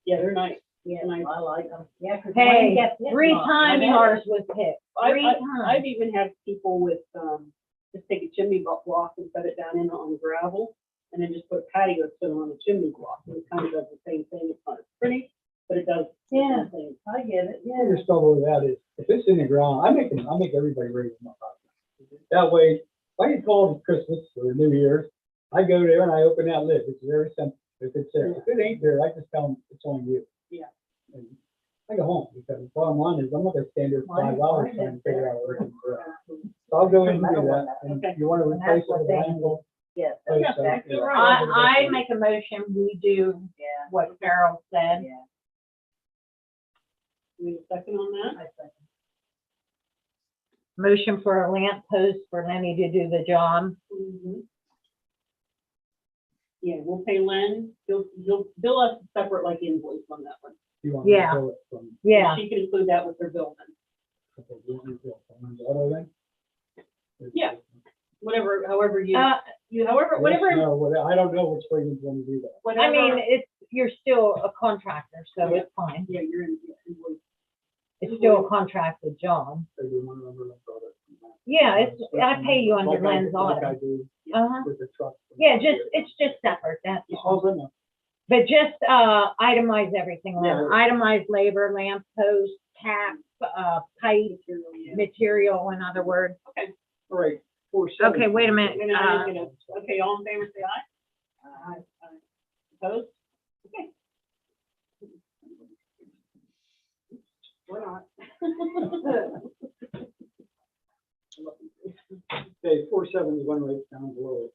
Yeah, they're nice. Yeah, Nice. I like them. Yeah, 'cause Hey, one gets hit 3 a lot. times I bet. ours was hit. 3 I've times. even had people with, just take a chimney block and set it down in on gravel, and then just put patio stone on the chimney block, and it kind of does the same thing. It's not as pretty, but it does. the same Yeah. thing. I get it, The yeah. biggest trouble with that is, if it's in the ground, I make everybody raise them up. That way, if I get called Christmas or New Year's, I go there and I open that lid. It's very simple. If it's there, if it ain't there, I just tell them it's on you. Yeah. And I go home, because the bottom line is, I'm not gonna stand there for 5 hours trying to figure out where it's at. So I'll go in and do that, and if you wanna And replace that's it what with they a handle. Yes. place, Yeah, so, you're yeah. right. I make a motion, we do Yeah. what Carol said. Yeah. Need a second on that? I second. Motion for a lamp post for Lenny to do the job. Yeah, we'll pay Len, he'll bill us a separate like invoice on that one. You want me to Yeah. pull it from- Yeah, She can include that with her bill then. okay, you want me to pull it from the auto then? Yeah. Whatever, however you, uh, whatever, I don't know which way you want to do that. I whatever. mean, you're still a contractor, so it's fine. Yeah, you're in, yeah, invoice. It's still a contracted job. So you want to remember the product. Yeah, I pay you under Like I- Len's like auto. I do Uh-huh. with the truck. Yeah, it's just separate, that's all. Oh, good enough. But just, itemize everything, Len. Yeah. Itemize labor, lamp post, tap, pipe, Material, yeah. material, in other words. Okay, All right. 470. Okay, wait a minute. and I'm gonna, okay, all in favor, say aye. Aye. Opposed? Okay. We're not. Okay, 471 right down below it.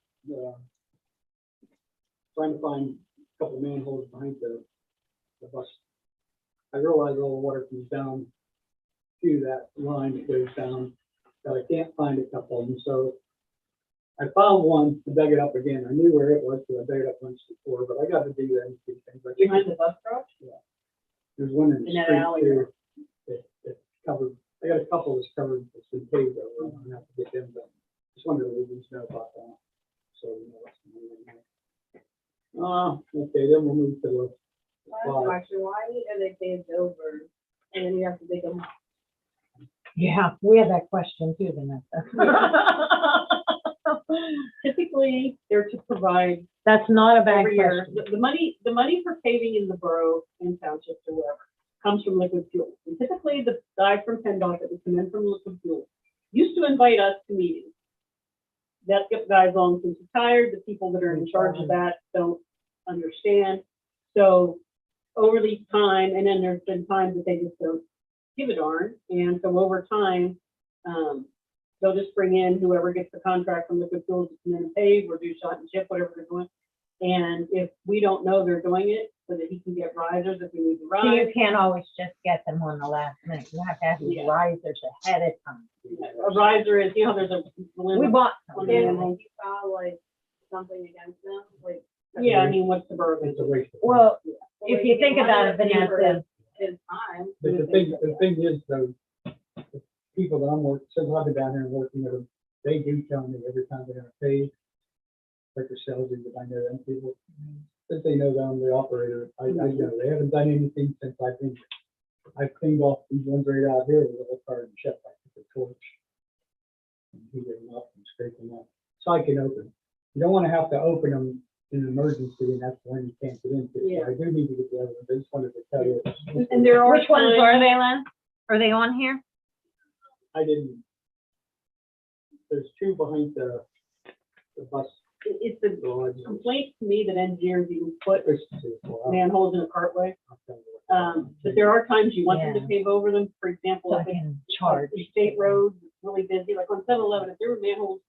Trying to find a couple manholes behind the bus. I realize all the water comes down to that line that goes down, but I can't find a couple of them, so I found one, I dug it up again. I knew where it was, so I dug it up once before, but I got to do that and see things. I think Behind the bus garage? there's one in the In that street alley. too. It's covered, I got a couple that's covered, it's been paved over, I'm gonna have to get them done. Just wanted to let you know about that. So, you know, what's going on. Okay, then we'll move to the. Why are they paved over and then you have to dig them up? Yeah, we had that question too, Vanessa. Typically, they're to provide That's not a bad every year, question. the money for paving in the borough, in townships or wherever, comes from liquid fuel. And typically, the guy from PennDOT that would come in from liquid fuel used to invite us to meetings. That guy's long since retired, the people that are in charge of that don't understand. So over the time, and then there's been times that they just don't give a darn, and so over time, they'll just bring in whoever gets the contract from liquid fuels to come in and pave or do shot and chip, whatever they're doing. And if we don't know they're doing it, so that he can get risers if we need to So you rise. can't always just get them on the last minute. You have to have these Yeah. risers ahead of time. A riser is, you know, there's a We limit. bought on some. the If animals. you file like something against them, like. Yeah, I mean, what's the burden? It's a waste of time. Well, if you think about it, Vanessa, His time. But the thing is though, the people that I'm working, since I've been down here and working with them, they do tell me every time they're gonna pay. Like yourselves, if I know them people, since they know that I'm the operator, I know, they haven't done anything since I've been here. I cleaned off these ones right out here with a card and chip, I took a torch. And heat them up and scrape them up, so I can open them. You don't wanna have to open them in an emergency, and that's when you can't get into. Yeah. So I do need to get the other ones, I just wanted to tell you. And there are which ones times- are they, Len? Are they on here? I didn't. There's two behind the bus It's a garage. complaint to me that engineers even put There's two. Well, manholes in a cartway. I'll tell you what. But there are times you want them to Yeah. pave over them, for example, So I if it's can charge. a state road, it's really busy, like on 7-Eleven, if there were manholes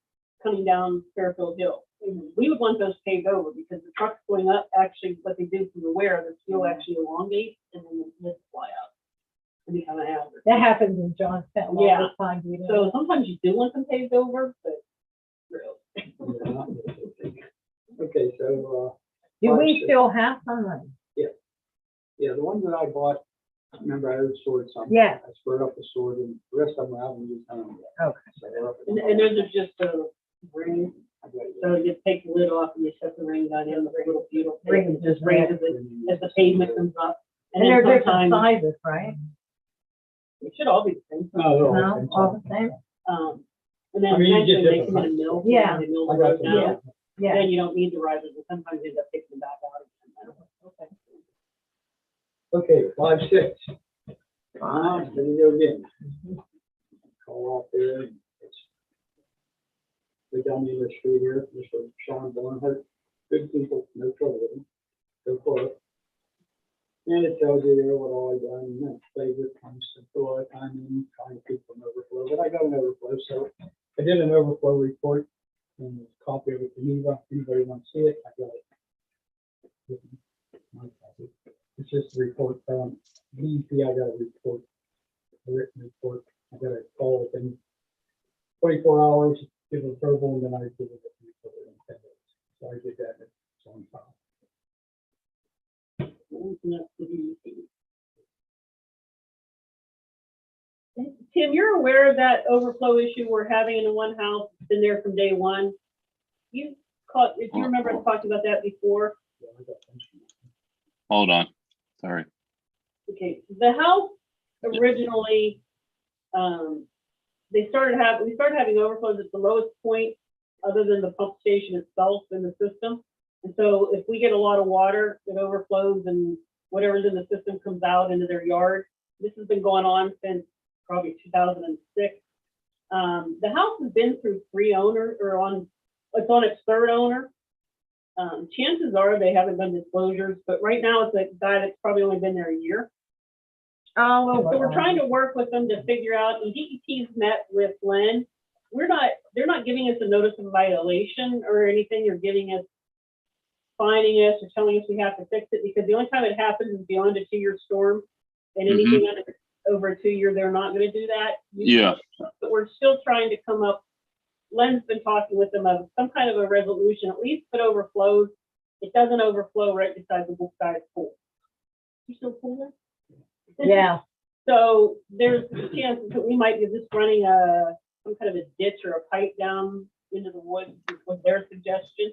coming down Fairfield Hill, we would want those paved over, because the trucks going up, actually, what they do from the wear, the steel actually elongates, and then the lids fly out. And become a hazard. That happens in Johnstown all Yeah. the time. You know? So sometimes you do want them paved over, but really. Yeah, not really. Okay, so, Do we still have some money? yeah, the one that I bought, remember I already stored some. Yeah. I squared up the sword, and the rest of them I haven't used. Okay. So they're up at And the- those are just the rings. I got it. So you take the lid off and you shut the rain gun in with a little beautiful, Ring it just raises it as the pavement comes up. And And they're then different sometimes, sizes, right? it should all be the same. No, No, all the same? And then I mean, you get eventually they come in different and mill. Yeah. They mill the I got road some. down. Yeah. Then you don't need the risers, and sometimes you end up taking them back out again. Okay. Okay, 5-6. There you go again. Call out there. Go down the street here, Mr. Sean Barnhart, good people, no trouble with them. Go for it. And it tells you there what all I done, and that's favorite comes to throw a time in, trying to keep from overflow, but I got an overflow, so I did an overflow report and a copy of it to Neva. If anybody wants to see it, I got it. My copy. It's just a report from DEP. I got a report, a written report. I got a call within 24 hours, give approval, and then I give it a report in 10 days. So I did that. It's on file. Tim, you're aware of that overflow issue we're having in the one house, it's been there from day one? You caught, if you remember, I talked about that before. Yeah, I got things. Hold on. Sorry. Okay, the house originally, we started having overflows at the lowest point other than the pump station itself in the system. And so if we get a lot of water, it overflows and whatever's in the system comes out into their yard. This has been going on since probably 2006. The house has been through 3 owners, it's on its 3rd owner. Chances are they haven't done disclosures, but right now it's a guy that's probably only been there a year. Oh, So we're trying to work with them to figure out, and DEP's met with Len. They're not giving us a notice of violation or anything. They're giving us, fining us or telling us we have to fix it, because the only time it happens is beyond a 2-year storm. And anything over a 2 year, they're not gonna do that. Yeah. But we're still trying to come up, Len's been talking with them of some kind of a resolution, at least if it overflows, it doesn't overflow right beside the Wolf Guy's pool. You still pool there? yeah. So there's a chance that we might be just running some kind of a ditch or a pipe down into the woods was their suggestion.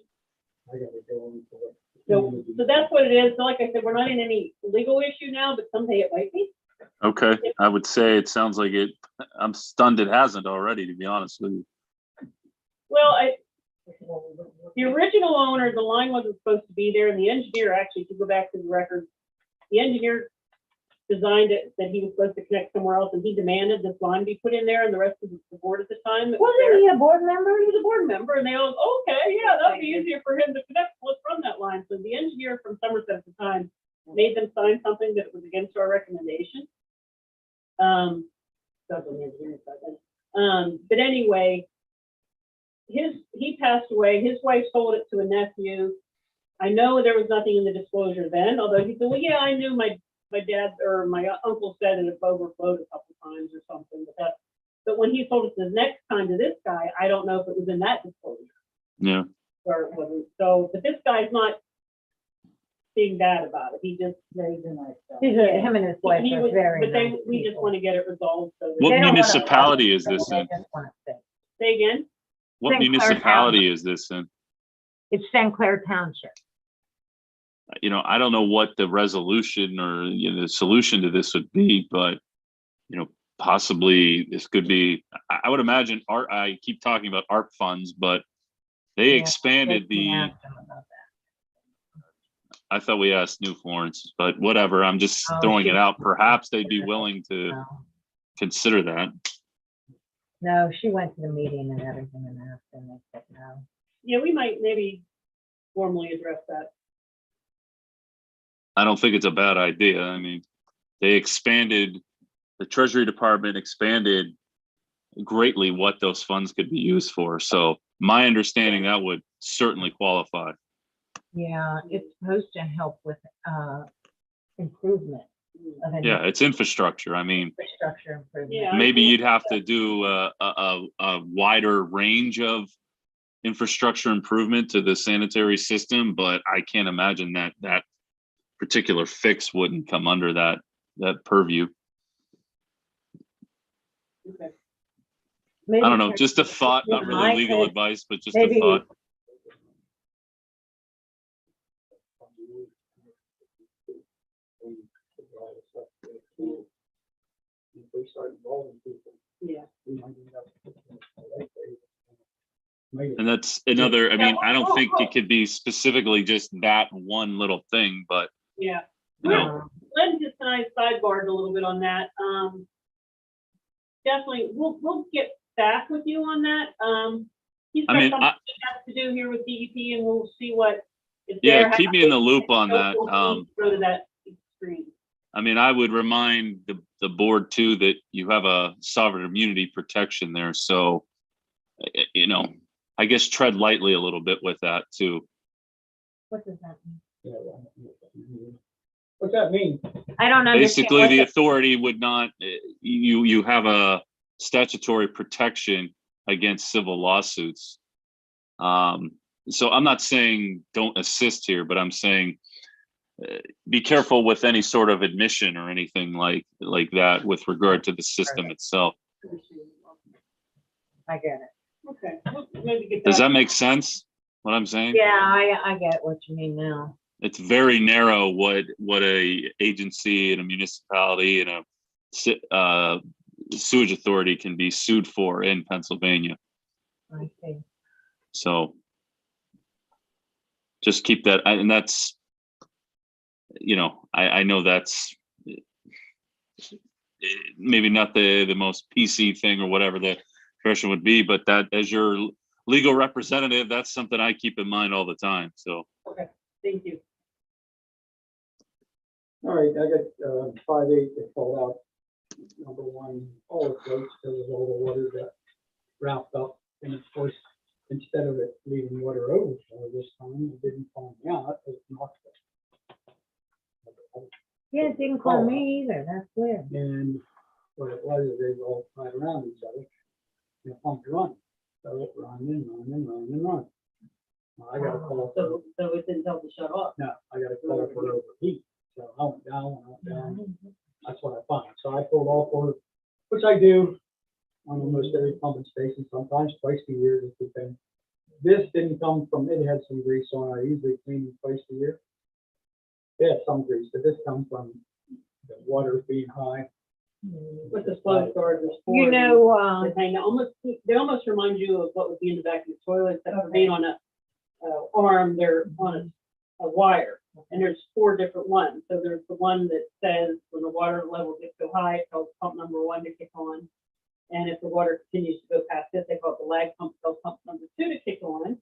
I gotta go on for it. So that's what it is. So like I said, we're not in any legal issue now, but someday it might be. Okay. I would say it sounds like it. I'm stunned it hasn't already, to be honest with you. Well, the original owner, the line wasn't supposed to be there, and the engineer actually, if you go back to the record, the engineer designed it that he was supposed to connect somewhere else, and he demanded this line be put in there, and the rest of the board at the time. Wasn't he a board member? He was a board member, and they all, okay, yeah, that'd be easier for him to connect, let's run that line. So the engineer from Somerset at the time made them sign something that was against our recommendation. That's on the engineering side then. But anyway, he passed away. His wife sold it to a nephew. I know there was nothing in the disclosure then, although he said, well, yeah, I knew my dad or my uncle said it overflowed a couple times or something, but when he sold it the next time to this guy, I don't know if it was in that disclosure. Yeah. Or it wasn't. So, but this guy's not being bad about it. He just, He's him and his wife he are was, very but nice we just people. want to get it resolved. So that- What They don't wanna- municipality is this They in? just wanna fix. Say again? What St. Clair municipality is this in? It's St. Clair Township. You know, I don't know what the resolution or the solution to this would be, but possibly this could be. I would imagine art. I keep talking about ARP funds, but they Yeah, expanded They can the. ask them about that. I thought we asked New Florence, but whatever. I'm just Oh, throwing she- it out. Perhaps they'd be willing to No. consider that. No, she went to the meeting and everything and asked, and they said no. Yeah, we might maybe formally address that. I don't think it's a bad idea. I mean, they expanded, the Treasury Department expanded greatly what those funds could be used for. So my understanding, that would certainly qualify. Yeah, it's supposed to help with improvement of any Yeah, it's infrastructure. I mean, infrastructure improvement. Yeah. maybe you'd have to do a wider range of infrastructure improvement to the sanitary system, but I can't imagine that particular fix wouldn't come under that purview. Okay. Maybe I don't know, check- just a thought, not really I legal could- advice, but just a maybe thought. If we start involving people, Yeah. we might end up. Maybe. And that's another, I mean, I don't think it could be specifically just that one little thing, but, Yeah. you know, Len just and I sidebarred a little bit on that. Definitely, we'll get back with you on that. He's I got mean, something he has to do here with DEP, and we'll see what. if yeah, they're keep me in the loop on that. Go to that extreme. I mean, I would remind the board too that you have a sovereign immunity protection there. So, you know, I guess tread lightly a little bit with that too. What does that mean? Yeah, well, what's that mean? I don't understand. Basically, what the authority would not, you have a statutory protection against civil lawsuits. So I'm not saying don't assist here, but I'm saying be careful with any sort of admission or anything like that with regard to the system itself. I get it. Okay, we'll maybe get Does that. that make sense, what I'm saying? Yeah, I get what you mean now. It's very narrow what a agency and a municipality and a sewage authority can be sued for in Pennsylvania. I see. So just keep that, and that's, you know, I know that's maybe not the most PC thing or whatever the expression would be, but that as your legal representative, that's something I keep in mind all the time. So Thank you. All right, I got 5/8 that called out. Number one, all the floats, because of all the water that wrapped up. And of course, instead of it leaving water overflow this time, it didn't call me out, it knocked it. Yeah, it didn't call me either. That's weird. And what it was, is they were all right around each other. And the pump run. So it run and run and run and run. Well, I got a call for, So it didn't tell to shut off. no, I got a call for overheat. So I went down. That's what I found. So I pulled all four, which I do on almost every pumping station, sometimes twice a year. Just depends. This didn't come from, it had some grease on it. I usually clean it twice a year. It had some grease, but this comes from the water being high. With the flow storage, there's four. You know, They hang they almost remind you of what would be in the back of the toilet, except for being on a arm, they're on a wire. And there's four different ones. So there's the one that says when the water level gets so high, it tells pump number 1 to kick on. And if the water continues to go past it, they call it the lag pump, tells pump number 2 to kick on.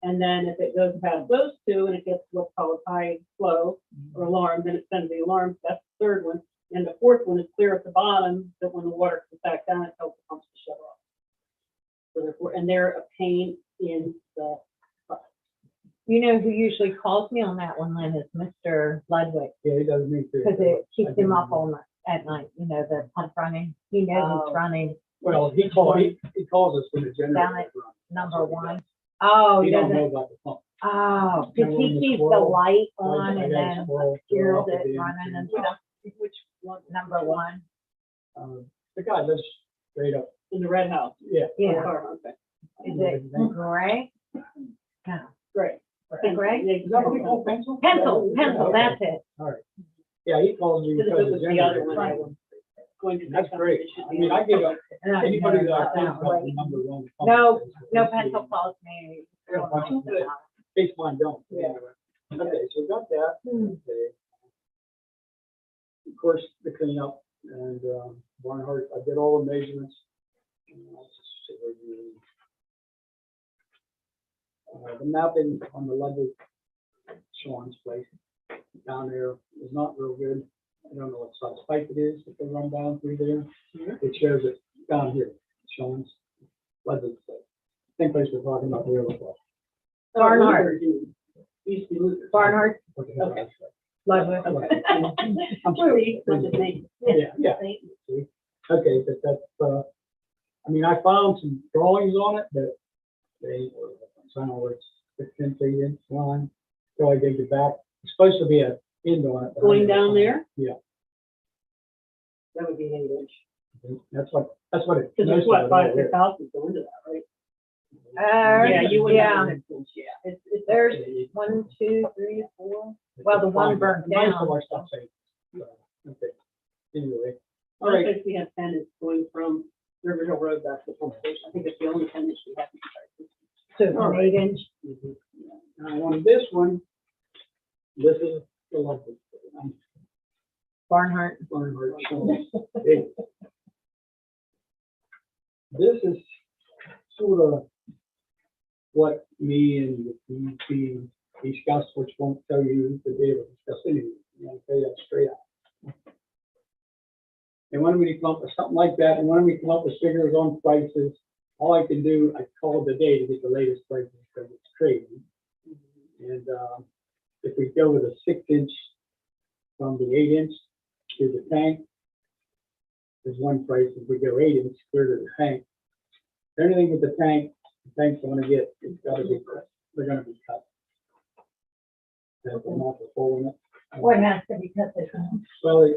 And then if it goes past those two and it gets what's called high flow or alarm, then it sends the alarm. That's the third one. And the fourth one is clear at the bottom, that when the water comes back down, it tells the pumps to shut off. So therefore, and they're a pain in the butt. you know who usually calls me on that one, Lynn, is Mr. Ludwig, Yeah, he does me too. because it keeps him up all night at night, you know, the pump running. He knows it's running. Well, he calls us when the generator it, runs. Number one. Oh, He he don't doesn't, know about the pump. oh, because Remember when he the keeps the squirrel- light I on got and a then squirrel hears off the it damn running and thing. stuff. Which one? Number one. The guy lives straight up, In the red house. yeah. Yeah. Car, okay, Is it Gray? No. great. Is it Gray? Is that what we call pencil? Pencil, Okay. that's it. All right. Yeah, he calls me This because was the the other generator. one. I was going to. That's great. I mean, I give up, anybody that I think about the number one. pump No, station, no they see pencil calls me. Yeah, pencil. In case mine don't. Yeah. Okay, so we got that. Okay. Of course, the cleanup and Barnhart, I did all the measurements. Let's see where the mapping on the Ludwig Sean's place down there is not real good. I don't know what size pipe it is that they run down through there. It shows it down here, Sean's Ludwig's place. Same place we're talking about the other place. Barnhart. Used to be Luther. Barnhart, Okay. Okay. Ludwig. I'm Where sorry. he went to make. Yeah, yeah. See? Okay, but that's, I mean, I found some drawings on it, but they were, so I know where it's 15 feet in line. So I digged it back. It's supposed to be a end on it. but I Going never down found it. there? Yeah, That would be an 8-inch. that's what it. Because there's most what, of it 5, over 6 there. houses go into that, right? Yeah, You would have yeah. an 8-inch, yeah. It's There's 1, 2, 3, 4. Well, the one burnt Most of down. our stuff, okay. anyway, all right, Because we have 10 is going from River Hill Road back to the pump station. I think it's the only 10 that we have. So it's an 8-inch. now on this one, this is the lovely. Barnhart. This is sort of what me and the DP discussed, which won't tell you the day of discuss anything. I'll tell you that straight out. And when we come up with something like that, and when we come up with figures on prices, all I can do, I call the day to get the latest prices because it's crazy. And if we go with a 6-inch from the 8-inch to the tank, there's one price. If we go 8-inch clear to the tank, anything with the tank's going to get, it's got to be cut. They're going to be cut. There's not the hole in it. What has to be cut this one? Well,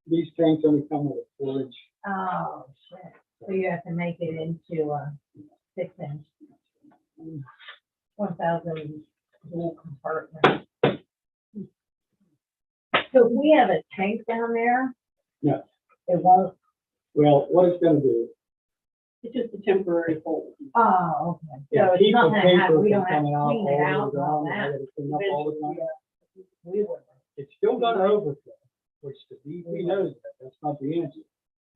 these tanks only come with a 4-inch. Oh, shit. So you have to make it into a 6-inch. 1,000 little compartment. So if we have a tank down there? Yeah. It won't, Well, what it's going to do, It's just a temporary hole. oh, okay. yeah, So it's keep not the gonna have, paper we from don't have to coming out clean it all out the and all way down. I that. gotta clean up all the time. We would. It's still going to overflow, which the DP knows that. That's not the answer.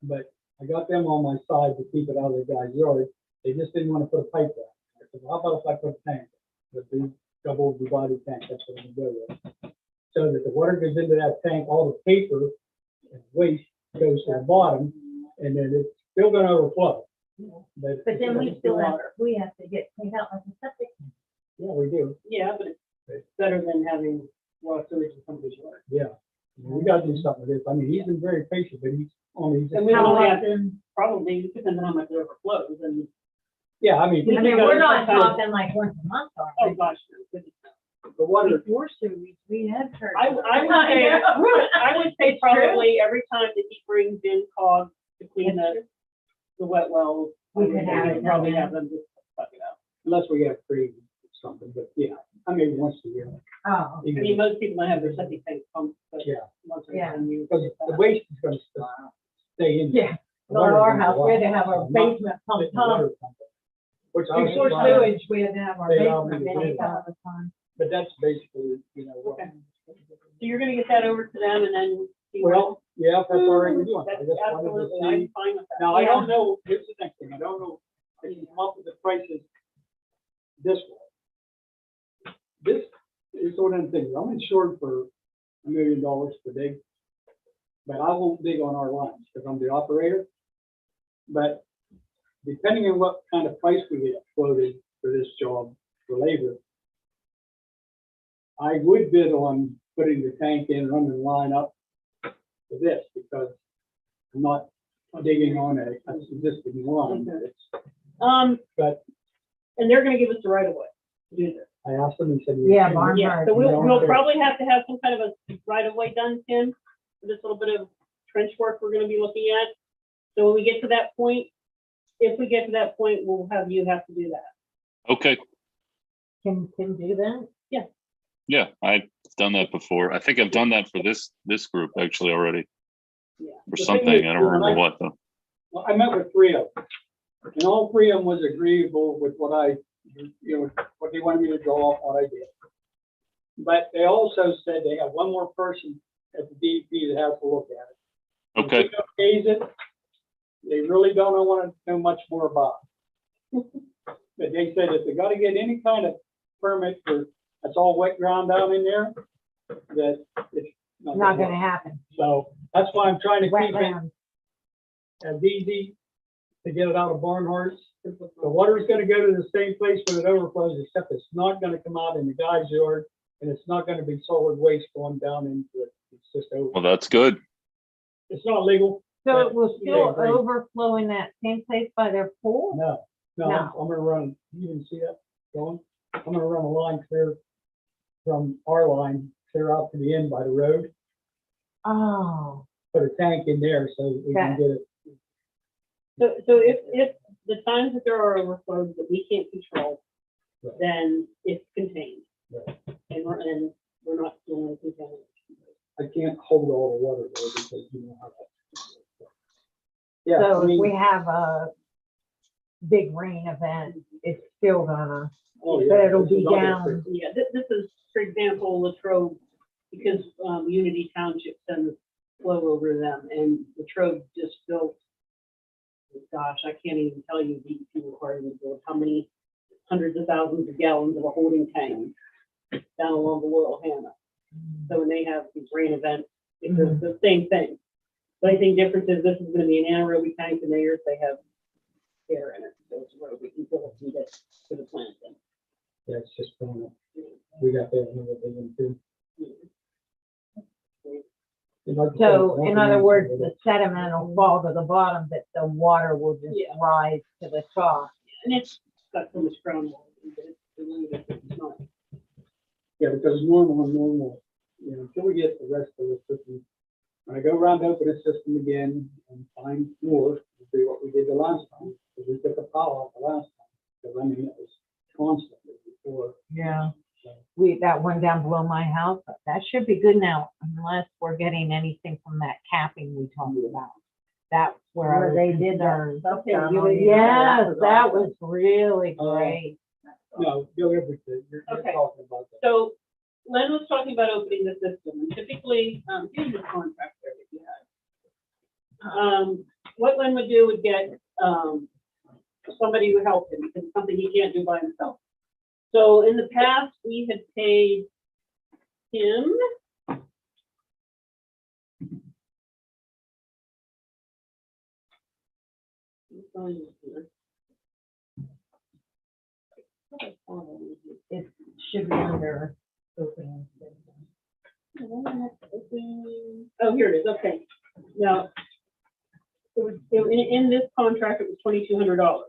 But I got them on my side to keep it out of the guy's yard. They just didn't want to put a pipe down. I said, well, how about if I put a tank? The big double divided tank, that's what I'm gonna go with. So that the water goes into that tank, all the paper and waste goes to the bottom, and then it's still gonna overflow. But then we still have, we have to get cleaned out like a septic. Yeah, we do. Yeah, but it's better than having raw sewage in somebody's yard. Yeah. We gotta do something with this. I mean, he's been very patient, but he's only just. And we How don't have, often? probably, depends on how much it overflows, and, Yeah, I mean, I mean, we're not talking like once a month, are oh we? gosh, no, goodness. the water, Before sewage, we had heard. I would say probably every time that he brings in cogs to clean the wet wells, We I could would have say it probably done. have them just suck it out. unless we have crazy something, but yeah, I mean, once a year. Oh, I mean, most people don't have their septic tank pumped, but Yeah. once or Yeah. 10 years. Because the waste is gonna stay in. yeah. The Well, water's our gonna house, go we had to out. have our Not basement the pumped water up. pump. Which I was Before surprised. sewage, we had to have our They allow me basement to do pumped that. all the time. But that's basically, you know, what. Okay. So you're gonna get that over to them and then. see what- Well, yeah, that's already doing. I That's just wanted absolutely, to I'm see. fine with that. Now, I Yeah. don't know, here's the next thing, I don't know, I can come up with the prices this way. This is one of the things, I'm insured for $1 million per dig, but I won't dig on our lines because I'm the operator. But depending on what kind of price we get quoted for this job for labor, I would bid on putting the tank in, running the line up for this because I'm not digging on a existing line. But And they're gonna give us the right of way to do this. I asked them and said. Yeah, barn Yeah, yard. so we'll Yeah. probably have to have some kind of a right of way done, Tim, for this little bit of trench work we're gonna be looking at. So when we get to that point, if we get to that point, we'll have you have to do that. Okay, Can do that? yeah, I've done that before. I think I've done that for this group actually already, Yeah. or The thing something. is, I don't remember what though. Well, I met with 3 of them, and all 3 of them was agreeable with what what they wanted me to draw off, what I did. But they also said they have one more person at the DEP that has to look at it. Okay, If we don't phase it, they really don't want to know much more about it. But they said if they got to get any kind of permit for, that's all wet ground down in there, that it's Not not gonna gonna work. happen. So that's why I'm trying to keep it Wetlands. as easy to get it out of Barnhart's. The water's gonna go to the same place when it overflows, except it's not gonna come out in the guy's yard, and it's not gonna be solid waste going down into it. It's just over. well, that's good. It's not legal. So it will Yeah, still great. overflow in that same place by their pool? No, No. I'm gonna run, you didn't see that going? I'm gonna run a line clear from our line, clear out to the end by the road, Oh, put a tank in there so we can get it. So if the times that there are overflows that we can't control, Right. then it's contained. Right. And we're not doing anything. I can't hold all the water though, because you know how that. Yeah, I So if mean, we have a big rain event, it's still gonna, oh, but yeah, it'll this is be not gonna down. fix it. Yeah, this is, for example, Latrobe, because Unity Township sends flow over to them, and Latrobe just built, gosh, I can't even tell you the requirements of how many hundreds of thousands of gallons of a holding tank down along the Laurel Hannah. So when they have these rain events, it's the same thing. The only thing difference is this is gonna be an anaerobic tank, and theirs, they have air in it, so it's where we can fill it and get to the plant then. Yeah, it's just going up. We got that another big one too. And like you So said, in nothing other else words, over the there. sediment will fall to the bottom, but the water will just Yeah. rise to the top. And it's got so much groundwater, but it's diluted, it's not. Yeah, because normal, you know, until we get the rest of the system. When I go around to open the system again and find more, we'll do what we did the last time, because we took a power off the last time. Because I mean, it was constantly before. Yeah. That one down below my house, that should be good now, unless we're getting anything from that capping we talked about. That's where I Where was they did that concerned. stuff Okay, down you on would- the Yes, end, that awesome. was really Oh. great. No, go everything, you're Okay. talking about that. So Len was talking about opening the system, and typically, here's the contract there that you had. What Len would do would get, somebody to help him, because it's something he can't do by himself. So in the past, we had paid him. It should be under opening. Oh, here it is, okay. Now, in this contract, it was $2,200.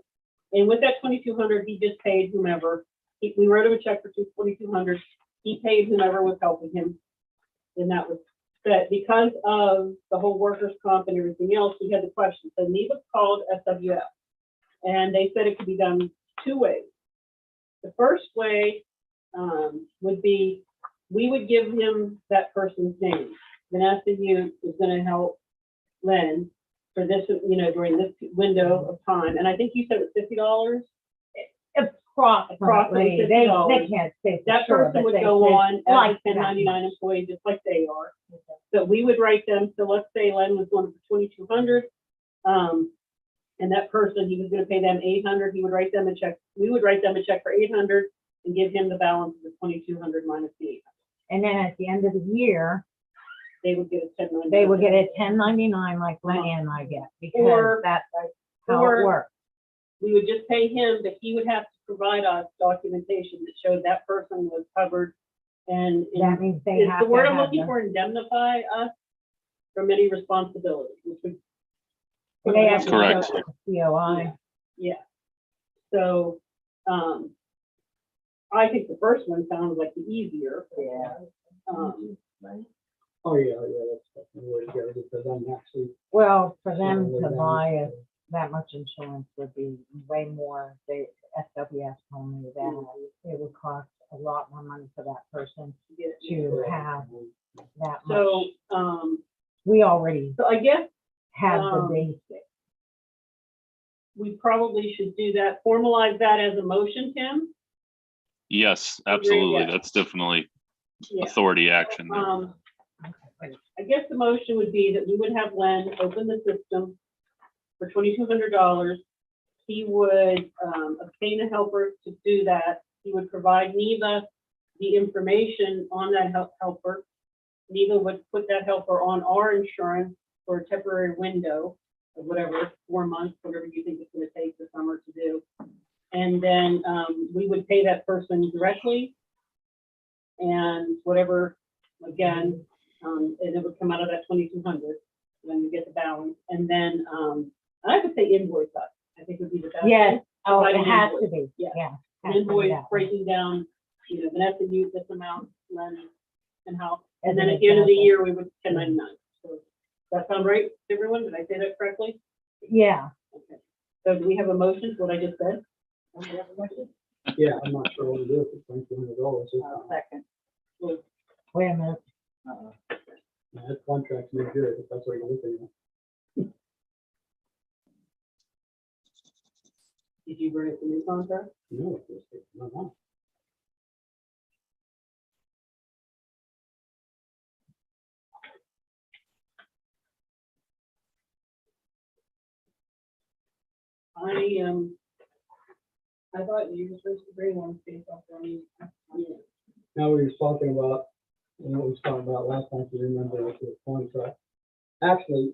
And with that $2,200, he just paid whomever. We wrote him a check for $2,200. He paid whomever was helping him. And that was that. Because of the whole workers' comp and everything else, we had the question. So Neva called SWF, and they said it could be done two ways. The first way would be, we would give him that person's name. Vanessa U is gonna help Len for this, you know, during this window of time. And I think you said it's $50? Approximately, they can't say for That sure, person but would they go said on as like a that. 1099 employee, just like they are. So we would write them, so let's say Len was going for 2,200. And that person, he was gonna pay them 800, he would write them a check, we would write them a check for 800 and give him the balance of the 2,200 minus the 800. And then at the end of the year, They would get a 1099. they would get a 1099 like Lenny and I get, because Or- that's how or- it works. We would just pay him, but he would have to provide us documentation that showed that person was covered. And That means they is have the to word I'm have looking the, for indemnify us from any responsibility, which would. they have to Correct. show the COI. Yeah. So, I think the first one sounds like the easier. Yeah. Oh, yeah, that's definitely where to go, because I'm actually. Well, for them slowing to down. buy that much insurance would be way more. They, SWS told me that it would cost a lot more money for that person to have that much. So, We already so I guess have the Um, basic. we probably should do that, formalize that as a motion, Tim. Yes, absolutely. Yeah. That's definitely Yeah. authority action there. I guess the motion would be that we would have Len open the system for $2,200. He would obtain a helper to do that. He would provide Neva the information on that helper. Neva would put that helper on our insurance for a temporary window of whatever, 4 months, whatever you think it's gonna take the summer to do. And then we would pay that person directly. And whatever, again, and it would come out of that 2,200 when we get the balance. And then I would say invoice us. I think would be the best. Yes, oh, Provide it an has invoice. to be, Yeah. yeah. An has to be invoice that way. breaking down, you know, Vanessa used this amount, Len, and how. As And then an at the end of the example. year, we would 1099. So does that sound right, to everyone? Did I say that correctly? Yeah, Okay. So do we have a motion for what I just said? Do we have a motion? Yeah, I'm not sure what to do with it, $2,200. Second. wait a minute. That contract's no good, if that's what you're looking at. Did you bring us a new contract? No, it's not. I thought you were supposed to bring one based off on you. Now we was talking about, you know, what we was talking about last time, if you remember, with the contract. Actually,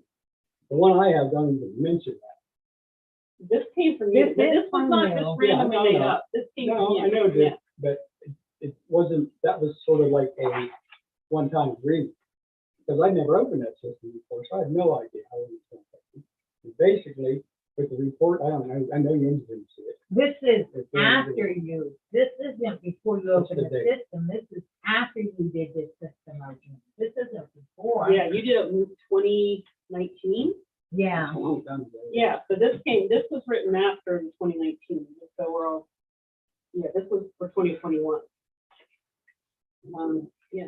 the one I have don't even mention that. This came from you. This This is was from not you. just Yeah, randomly I made know. up. This came from No, you. I know Yeah. this, but it wasn't, that was sort of like a one-time agreement. Because I never opened that system before, so I had no idea how it was going to be. And basically, with the report, I don't know, I know you didn't see it. This is It's very after you, this isn't before you What's open the the date? system, this is after you did this system opening. This isn't before. Yeah, you did it in 2019. Yeah, A long time ago. Yeah, so this was written after the 2019. So we're all, yeah, this was for 2021. Yeah.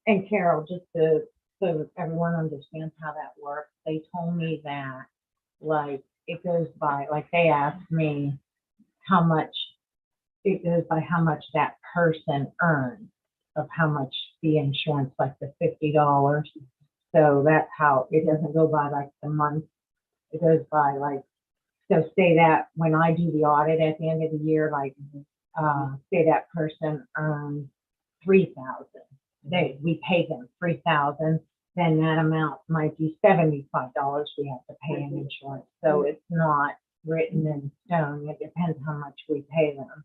and Carol, just so everyone understands how that works, they told me that, like, it goes by, like, they asked me how much, it goes by how much that person earns, of how much the insurance, like the $50. So that's how, it doesn't go by like the month, it goes by like, so say that when I do the audit at the end of the year, like, say that person earns 3,000. We pay them 3,000, then that amount might be $75 we have to pay in insurance. So it's not written in stone. It depends how much we pay them.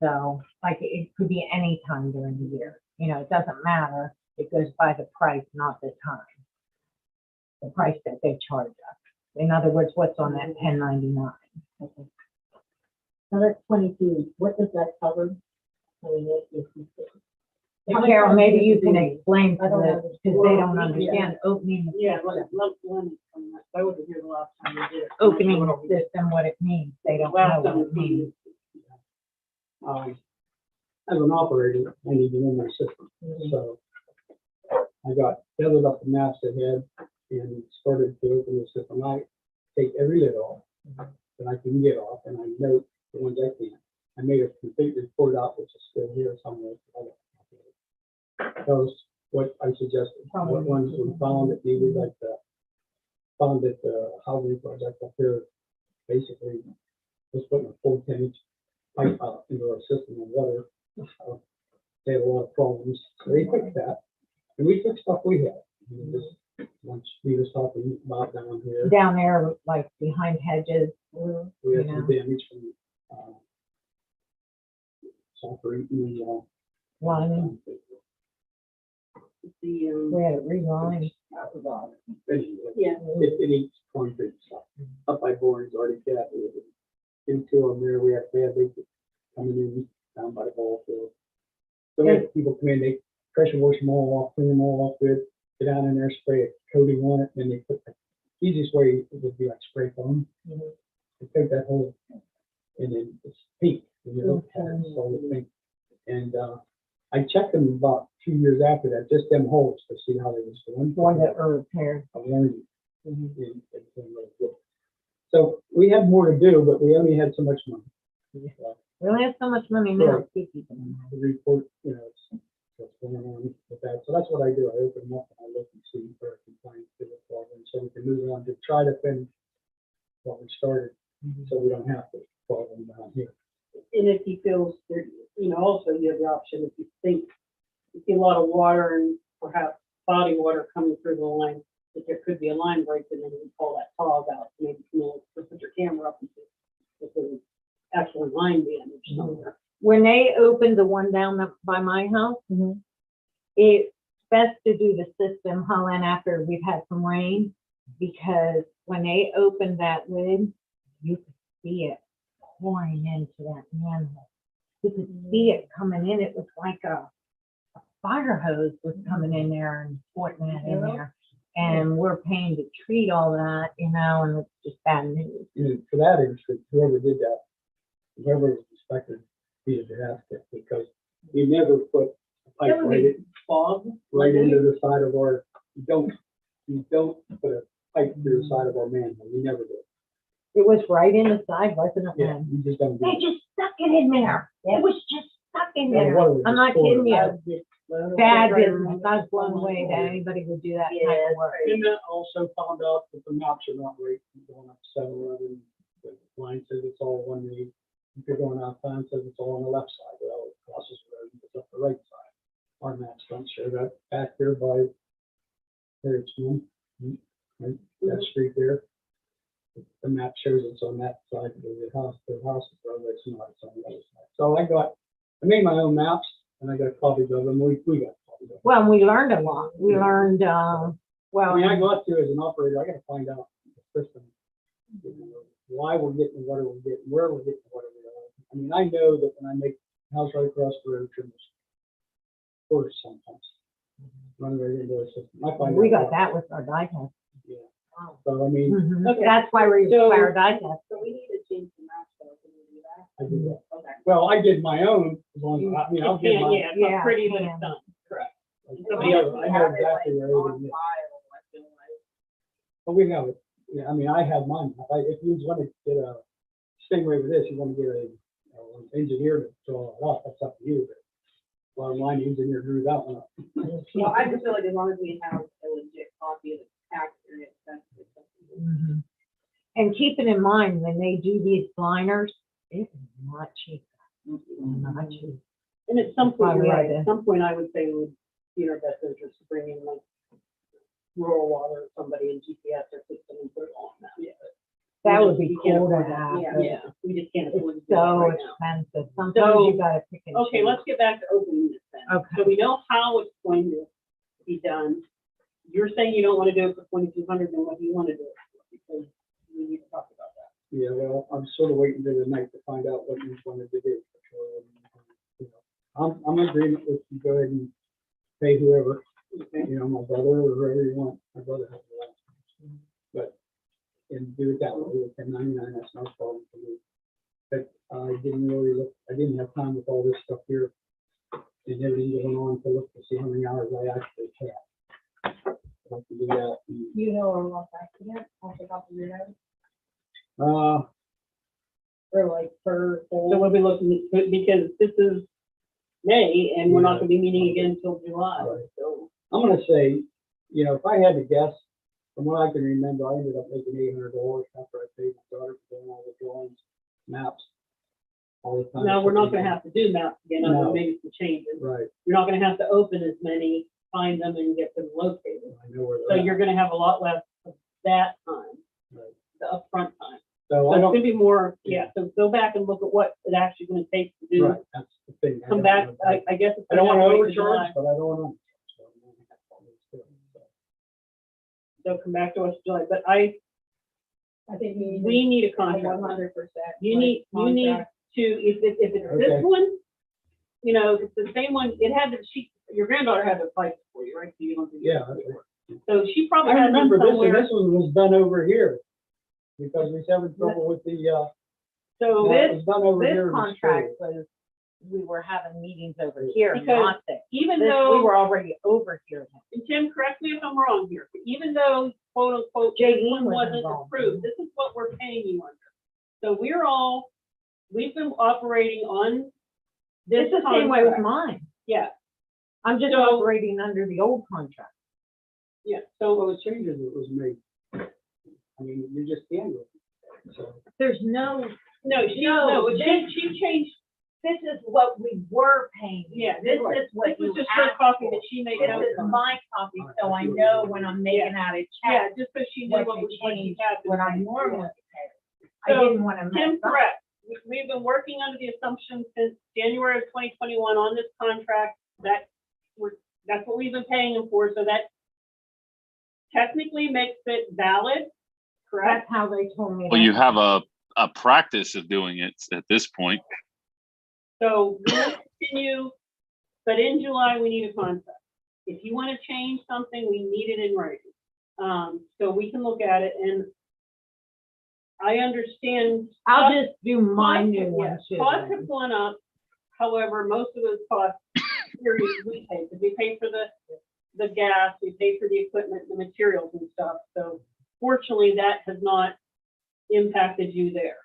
So like it could be any time during the year. You know, it doesn't matter. It goes by the price, not the time. The price that they charge us. In other words, what's on that 1099. Now that's 22, what does that cover? I mean, Carol, maybe you can explain I to don't them, understand. because they don't understand opening the Yeah, system. I wasn't here the last time we did it. Opening the system, what it means. They don't know Last what time it means. As an operator, I need to know my system. So I gathered up the maps ahead and started to open the system. I take every lid off that I can get off, and I note the ones I can't. I made a complete report out, which is still here somewhere. That was what I suggested, what ones we found that needed, like found that the housing project up there basically was putting a full 10-inch pipe out into our system of water. They had a lot of problems, so they fixed that, and we fixed stuff we had. Just once we was talking about down here, Down there, like behind hedges. we had some damage from sulfur eating. Lining. The, We had it relined. yeah. It eats concrete stuff. Up by Bourne's already got into them there. We had leaks coming in down by the ball field. So we had people come in, they pressure wash them all off, clean them all off good, get down in there, spray a coating on it, and then they put the easiest way would be like spray foam. They take that whole, and then it's pink, you know, solid pink. And I checked them about 2 years after that, just them holes to see how they was doing. One that were repaired. I learned it. And everything was good. So we had more to do, but we only had so much money. We only have so much money now. to keep people in there. The report, you know, what's going on with that. So that's what I do. I open them up and I look and see where complaints to the problem, so we can move on to try to finish what we started, so we don't have to problem down here. And if he feels, there, you know, also you have the option, if you think you see a lot of water and perhaps body water coming through the line, that there could be a line break, and then you call that tog out, maybe, you know, put your camera up and see if there's actual line damage somewhere. When they opened the one down by my house, it's best to do the system, Helen, after we've had some rain, because when they opened that lid, you could see it pouring into that manhole. You could see it coming in. It was like a fire hose was coming in there and pouring that in there. and we're paying to treat all that, you know, and it's just bad news. And for that instance, whoever did that, whoever was inspected, needed to ask it, because we never put a pipe Fog. right into the side of our, you don't put a pipe through the side of our manhole, we never did. It was right in the side, wasn't it, Yeah, Lynn? you just don't do They it. just stuck it in there. It was just stuck in Yeah, there. water was I'm not just pouring. kidding you. Bad business. I was blown away that anybody would do that type of work. And that also found out that the maps are not right, going up 7-Eleven, the line says it's all one way. If you're going out, time says it's all on the left side, well, it crosses the road, it's up the right side. Our maps don't show that back there by, there it's one, right, that street there. The map shows it's on that side of the house is road, it's not, it's on the other side. So I made my own maps, and I got copies of them, we got copies of them. Well, we learned a lot. We learned, I well, mean, I go up to as an operator, I gotta find out the system, you know, why we're getting the water we're getting, where we're getting the water we are. I mean, I know that when I make the house right across the road, trims quarters sometimes. Run right into the system. I find we out got that with our die test. Yeah. So I mean, Mhm. Okay. That's why we So- require die test. So we need to change the map, though, can we do that? I do that. Okay. Well, I did my own, as long as, I mean, I'll It get can't, my. yeah, it's not Yeah, pretty, but can. it's done. Correct. Somebody else, I know exactly where everything is. But we have it, yeah, I mean, I have mine. If you want to get a Stingray with this, you want to get an engineer to draw it up, that's up to you. But bottom line, the engineer drew that one up. Well, I just feel like as long as we have a legit copy of the accurate, that's. Mhm. And keeping in mind, when they do these liners, it's not cheap. Not cheap. And at some point, you're Probably right, oughta- at some point, I would say it would be in our best interest to bring in like rural water, somebody in GPS or system and put it on that. Yeah. That would be We can't cool to afford that. have. Yeah, but yeah, we just can't afford to It's do that so right now. expensive. Sometimes you gotta pick and choose. Okay, let's get back to opening this then. Okay. So we know how it's going to be done. You're saying you don't want to do it for 2,200, then what do you want to do it for? Because we need to talk about that. Yeah, well, I'm sort of waiting till the night to find out what you wanted to do. You know, I'm in agreement with you, go ahead and pay whoever, you know, my brother or whoever you want, my brother has the last. But, and do it that way, with 1099, that's no problem for me. But I didn't really look, I didn't have time with all this stuff here and everything going on to look to see how many hours I actually had. I have to do that. and, You know, or what accident, off the top of your head, Uh, or like per So whole. we'll be looking, because this is May and we're not going to be meeting again until July. Right. So I'm gonna say, you know, if I had to guess, from what I can remember, I ended up making $800 after I paid my daughter for doing all the drawings, maps, all the time. now we're not going to have to do maps again, other No. than maybe some changes. Right, You're not going to have to open as many, find them and get them located. I know where So they're at. you're going to have a lot less of that time, Right. the upfront time. So So I it's don't, going to be more, yeah, so go back and look at what it's actually going to take to do. right, that's the thing. Come back, I guess. it's I don't gonna wanna have wait till overcharge, July. but I don't wanna. So come back to us in July, but I think we need a contract. 100%. You need to, if it's Okay. this one, you know, if it's the same one, it had to, your granddaughter had to fight for you, right? So you don't do Yeah, So she probably I had remember them this, and somewhere. this one was done over here, because we was having trouble with the, So it This, was done over here. this in the contract store. was, we were having meetings over here, Because not there. even This, we though, were already over here. and Tim, correct me if I'm wrong here, but even though quote unquote, J.E. this one was wasn't involved. approved, this is what we're paying you under. So we've been operating on this It's the same way with contract. mine. Yeah, I'm just So- operating under the old contract. yeah, Well, so, the changes that was made, I mean, you just can't do it. So, There's no, no, No, she changed, this is what we were paying. yeah, This Right. is what this was you just her asked copy for. that she made This notes is on. my copy, so I know when I'm making out a Yeah, check, just so she knew what what to was, what she change, had. to what I pay. normally pay. I So, didn't want to Tim, mess up. correct. We've been working under the assumption since January of 2021 on this contract that that's what we've been paying them for, so that technically makes it valid, correct? That's how they told me. Well, that. you have a practice of doing it at this point. So we'll continue, but in July, we need a contract. If you want to change something, we need it in writing. So we can look at it, and I understand. I'll just do my costs- new yeah, one too. Costs have gone up, however, most of those costs, period, we pay, because we pay for the gas, we pay for the equipment, the materials and stuff, so fortunately, that has not impacted you there.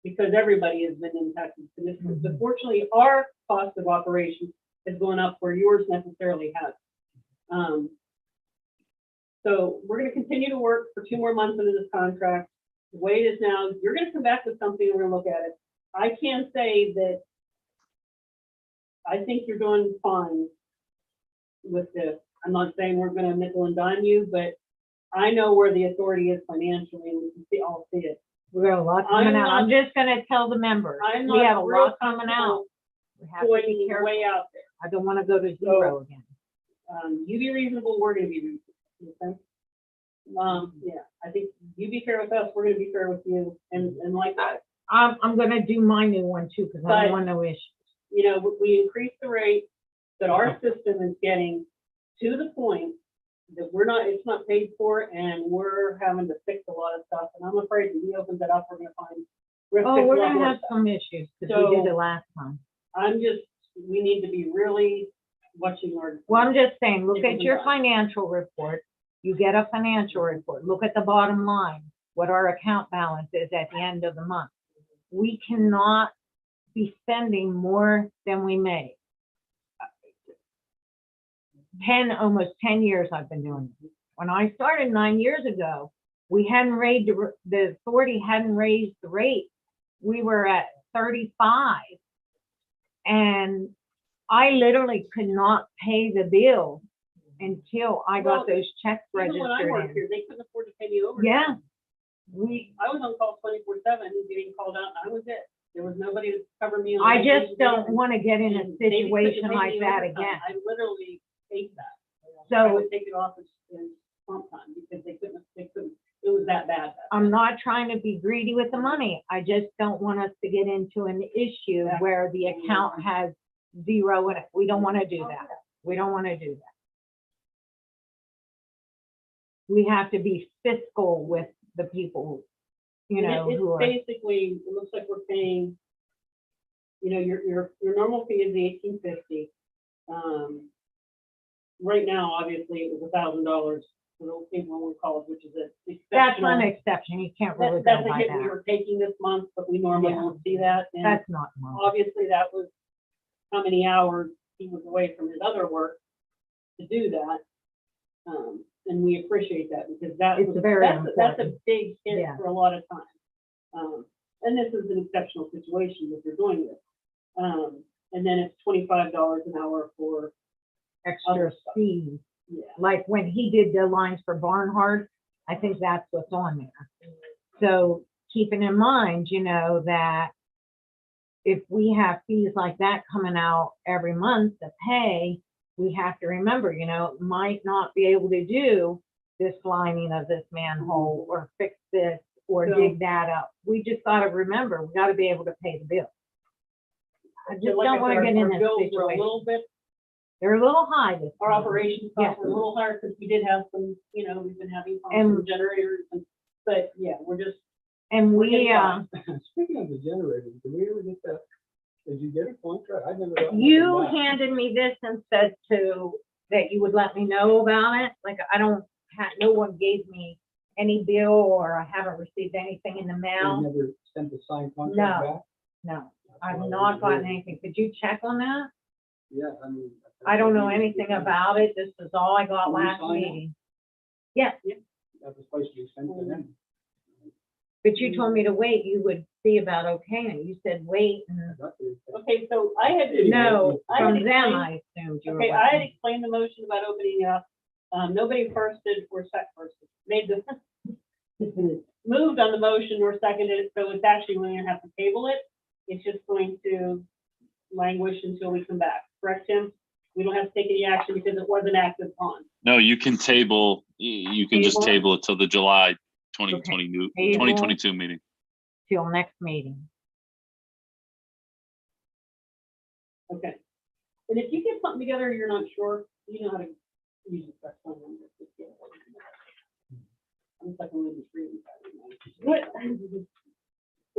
Because everybody has been impacted significantly, but fortunately, our cost of operation has gone up where yours necessarily has. So we're gonna continue to work for 2 more months into this contract. The way it is now, you're gonna come back with something, and we're gonna look at it. I can say that I think you're doing fine with this. I'm not saying we're gonna nickel and dime you, but I know where the authority is financially, and we can see, all see it. We got a lot coming I'm out. I'm just gonna tell the members, I'm we have a not real lot coming out. comfortable We have to going be careful. way out there. I don't wanna go to zero again. You be reasonable, we're gonna be reasonable, okay? Yeah, I think you be fair with us, we're gonna be fair with you, and like that. I'm gonna do my new one too, because I But- don't want no issues. You know, we increased the rate that our system is getting to the point that it's not paid for, and we're having to fix a lot of stuff, and I'm afraid when he opens it up, we're gonna find. Oh, fix we're a lot gonna more have stuff. some issues, because we did it last time. We need to be really watching our. Well, I'm just saying, look Nickels at and your dimes. financial report. You get a financial report. Look at the bottom line, what our account balance is at the end of the month. We cannot be spending more than we make. Almost 10 years I've been doing this. When I started 9 years ago, we hadn't raised, the authority hadn't raised the rate. We were at 35. And I literally could not pay the bill until I got Well, those checks Even when I worked registered in. here, they couldn't afford to pay me over. Yeah, I was on call 24/7, getting called out, and I was it. There was nobody to cover me. on I vacation just don't days, want to get in a and they just couldn't situation pay like me that overtime. again. I literally hate that. I So would take it off in comp time, because they couldn't, it was that bad. I'm not trying to be greedy with the money. I just don't want us to get into an issue where the account has zero in it. We don't want to do that. We don't want to do that. We have to be fiscal with the people, you know, who are. It's basically, it looks like we're paying, you know, your normal fee is the $18.50. Right now, obviously, it was $1,000 for those people in college, which is an That's exceptional. an exception. You can't really That's go a by hit we that. were taking this month, but we normally Yeah. don't see that. And That's not normal. obviously, that was how many hours he was away from his other work to do that. And we appreciate that, because It's very that's a important. big hit Yeah. for a lot of time. And this is an exceptional situation that they're doing this. And then it's $25 an hour for, Extra other stuff. fees. yeah. Like when he did the lines for Barnhart, I think that's what's on there. So keeping in mind, you know, that if we have fees like that coming out every month to pay, we have to remember, you know, might not be able to do this lining of this manhole or fix this or So- dig that up. We just gotta remember, we gotta be able to pay the bill. I just Like don't wanna said, get in our this bills were a situation. little bit, They're a little high this our time. operations Yeah. costs were a little higher, because we did have some, you know, we've been having problems with generators, but yeah, we're just. And we're getting we, by. Speaking of the generators, did we ever get that? Did you get a contract? I never. got nothing you back. handed me this and said that you would let me know about it. Like, no one gave me any bill, or I haven't received anything in the They mail. never sent the signed contract No. back? No, I've not gotten anything. Could you check on that? Yeah, I mean. I don't know anything about it. This is all I got Can you last sign it? meeting. Yeah, That was supposed to be sent to them. but you told me to wait. You would see about okaying it. You said wait. And I got the- Okay, so I had. no, I had from them, explained- I assumed you were. Okay, I had waiting. explained the motion about opening up. Nobody firsted or made the, moved on the motion or seconded it, so it's actually, we're gonna have to table it. It's just going to languish until we come back, correct, Tim? We don't have to take any action because it wasn't acted upon. No, you can you can just Table? table it till the July 2022 meeting. Till next meeting. Okay. And if you get something together, you're not sure, you know how to use the correct phone number. I'm like, I'm really free.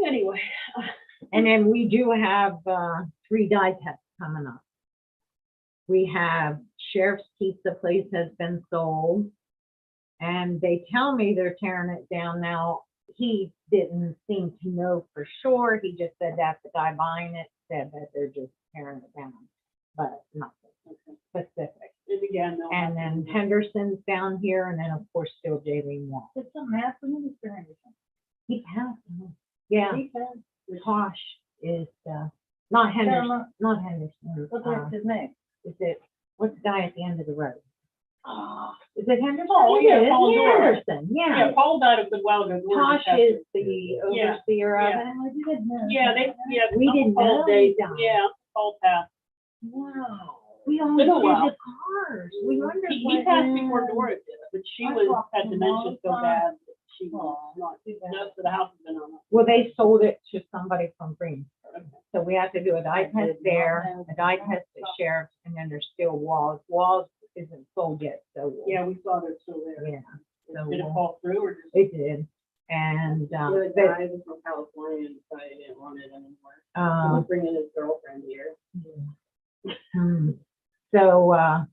Anyway, And then we do have 3 dye tests coming up. We have Sheriff's Pizza Place has been sold. And they tell me they're tearing it down now. He didn't seem to know for sure. He just said that the guy buying it said that they're just tearing it down, but nothing specific. and again, no. And then Henderson's down here, and then of course still J.V. Wall. Did something happen to Mr. Henderson? He passed. Yeah, He passed. Tosh is not Henderson, Tell him, not Henderson. what's his name? Is it, what's the guy at the end of the road? Is it Henderson? Oh, It yeah, is. Paul Dora. Henderson, Yeah, yeah. Paul died a good while ago. Dora Tosh passed is it. the Yeah, overseer of yeah. it. I didn't know. Yeah, We didn't Paul know Day- he died. Yeah, Paul passed. Wow. We always been a did while. the cars. We wondered He what. passed before Dora did, but she I was, talked had to him all dementia the so time. bad that she was Aw, not, too bad. no, so the house has been on. Well, they sold it to somebody from Green. Okay. So we have to do a dye I did test not there, know a dye that. test at Sheriff's, and then there's still Walls. Walls isn't sold yet, so. Yeah, we saw they're still there. Yeah, so Did it fall through or just? it did. And, The but, guy was from California and decided he didn't want it anymore. He uh, was bringing his girlfriend here. so,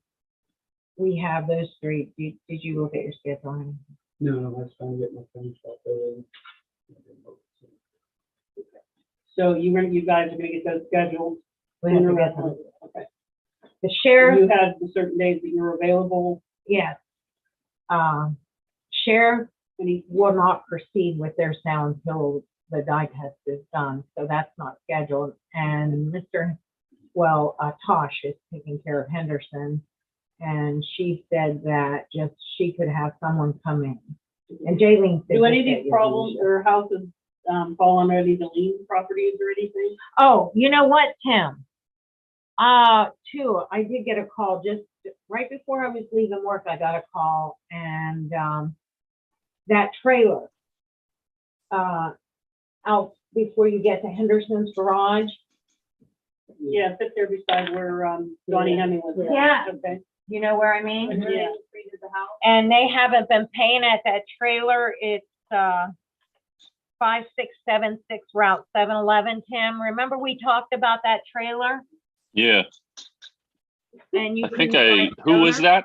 we have those 3. Did you look at your schedule? No, I was trying to get my phone stuff in. So you guys are gonna get those scheduled We have to sooner get rather them. than- Okay. The sheriff, You had the certain days that you're available, yes. Sheriff and he, will not proceed with their sound until the dye test is done, so that's not scheduled. And Tosh is taking care of Henderson, and she said that just she could have someone come in. And Jaylene said. do any of just that these you're problems usual. or houses, fall under any of the lien properties or anything? Oh, you know what, Tim? I did get a call just right before I was leaving work. I got a call, and that trailer out before you get to Henderson's garage. Yeah, sit there beside where, Donnie Hemming was. Yeah. Okay. You know where I mean? Yeah. And they haven't been paying at that trailer. It's 5676 Route 711. Tim, remember we talked about that trailer? Yeah, And you I think couldn't find the who was owner? that?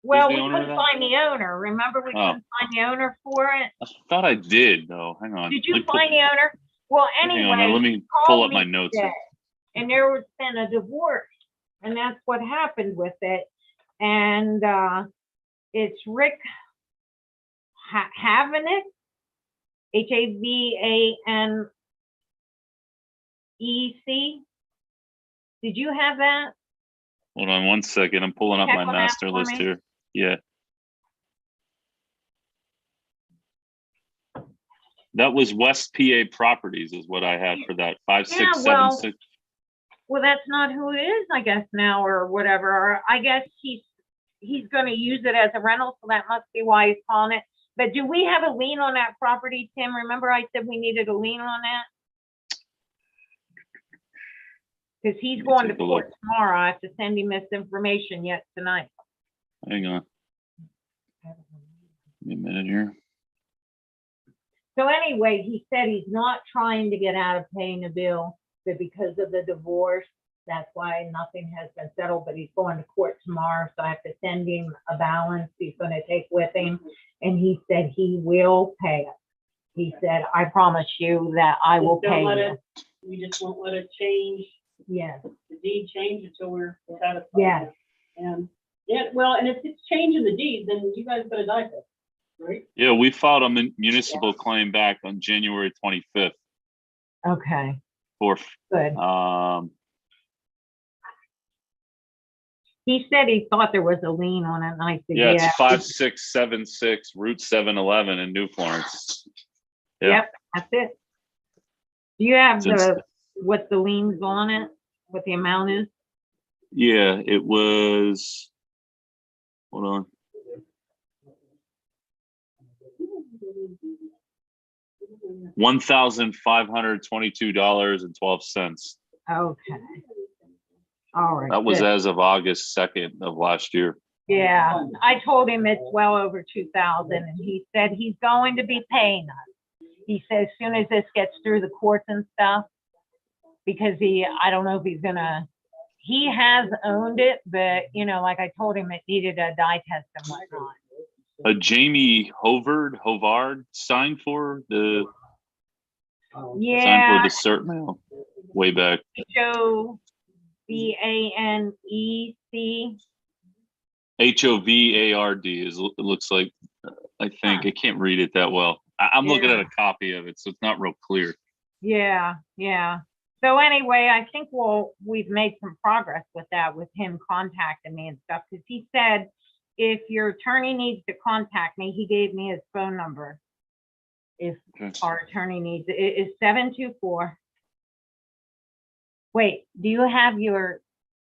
Well, the we owner of couldn't that? find the owner. Remember we Oh. couldn't find the owner for it? I thought I did though. Hang on. Did Let you me pull- find the owner? Well, hang on, anyway, let me he pull called up my me notes. today, and there was been a divorce, and that's what happened with it. And it's Rick Havanick, Havanec. Did you have that? Hold on one second. I'm pulling up Check my on that master for list me. here. Yeah. That was West PA Properties is what I had for that. 5676. Well, that's not who it is, I guess now, or whatever. Or I guess he's going to use it as a rental, so that must be why he's calling it. But do we have a lien on that property, Tim? Remember I said we needed a lien on that? Because he's Let me going to take a look. court tomorrow. I have to send him this information yet tonight. Hang on. Give me a minute here. So anyway, he said he's not trying to get out of paying a bill, but because of the divorce, that's why nothing has been settled, but he's going to court tomorrow, so I have to send him a balance he's gonna take with him, and he said he will pay it. He said, I promise you that I will Just don't pay let you. it- We just won't let it change, Yes, the deed change until we're satisfied. Yes. And, yeah, well, and if it's changing the deed, then you guys gotta die for it, right? Yeah, we filed a municipal claim back on January 25th okay, for, good. He said he thought there was a lien on it, and I said, yeah, yeah. it's 5676 Route 711 in New Florence. Yeah. Yep, that's it. Do you have Since- what the lien's on it, what the amount is? Yeah, it was, hold on. $1,522.12. Okay. All right. That was good. as of August 2nd of last year. Yeah, I told him it's well over 2,000 and he said he's going to be paying us. He said as soon as this gets through the courts and stuff, because I don't know if he's gonna, he has owned it, but you know, like I told him, it needed a dye test and whatnot. Jamie Hovard signed for the Yeah, cert mail way back. HOVANEC. HOVARD is, it looks like, I think. I can't read it that well. I'm looking at a copy of it, so it's not real clear. Yeah, yeah. So anyway, I think we've made some progress with that, with him contacting me and stuff, because he said if your attorney needs to contact me, he gave me his phone number. If our attorney needs it, it is 724. Wait, do you have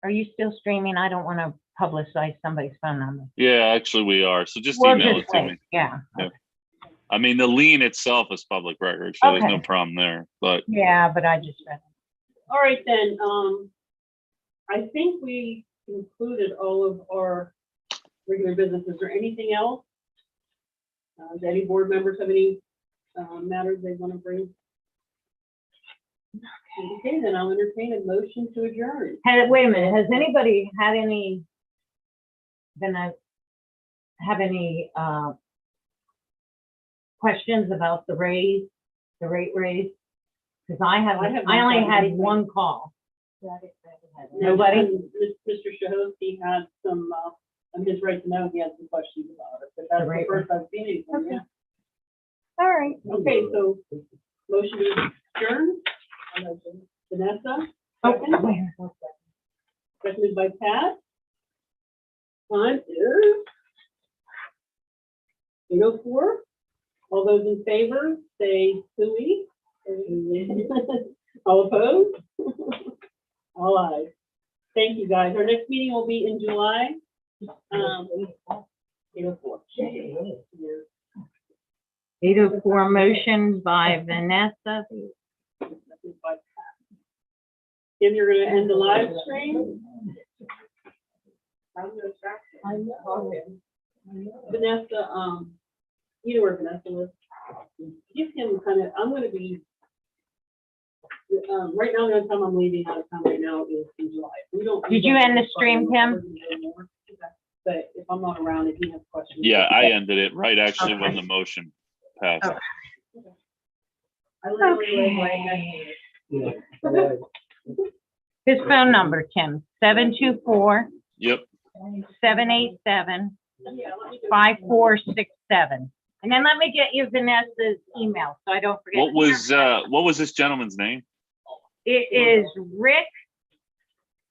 are you still streaming? I don't want to publicize somebody's phone number. Yeah, actually we are. So just We'll email just it to wait. me. Yeah. Yeah. I mean, the lien itself is public record, so there's no Okay. problem there. But Yeah, but I just read it. All right, then, I think we concluded all of our regular business. Is there anything else? Do any board members have any, matters they want to bring? Okay, then I'll entertain a motion to adjourn. Wait a minute, has anybody had have any questions about the rate raise? Because I only had one call. Nobody? And Mr. Shahoski had some, on his right to know, he had some questions about it, but that's the Right. first I've seen anything, yeah. All right. Okay, so motion to adjourn. Vanessa, second, Oh, seconded by Pat. Time is 8:04. All those in favor, say "Sui." All opposed? All ayes. Thank you, guys. Our next meeting will be in July. 8:04. 804 motion by Vanessa. Kim, you're gonna end the live stream? Vanessa, you know where Vanessa lives. Give him kind of, I'm gonna be, right now, the only time I'm leaving out of town right now is in July. Did you end the stream, Kim? But if I'm not around, if you have questions. yeah, I ended it right actually when the motion passed. Okay. I literally live right next to it. Yeah. His phone number, Kim, 724 Yep. 787 Yeah, let me do it. 5467. And then let me get you Vanessa's email so I don't forget. What was this gentleman's name? It is Rick.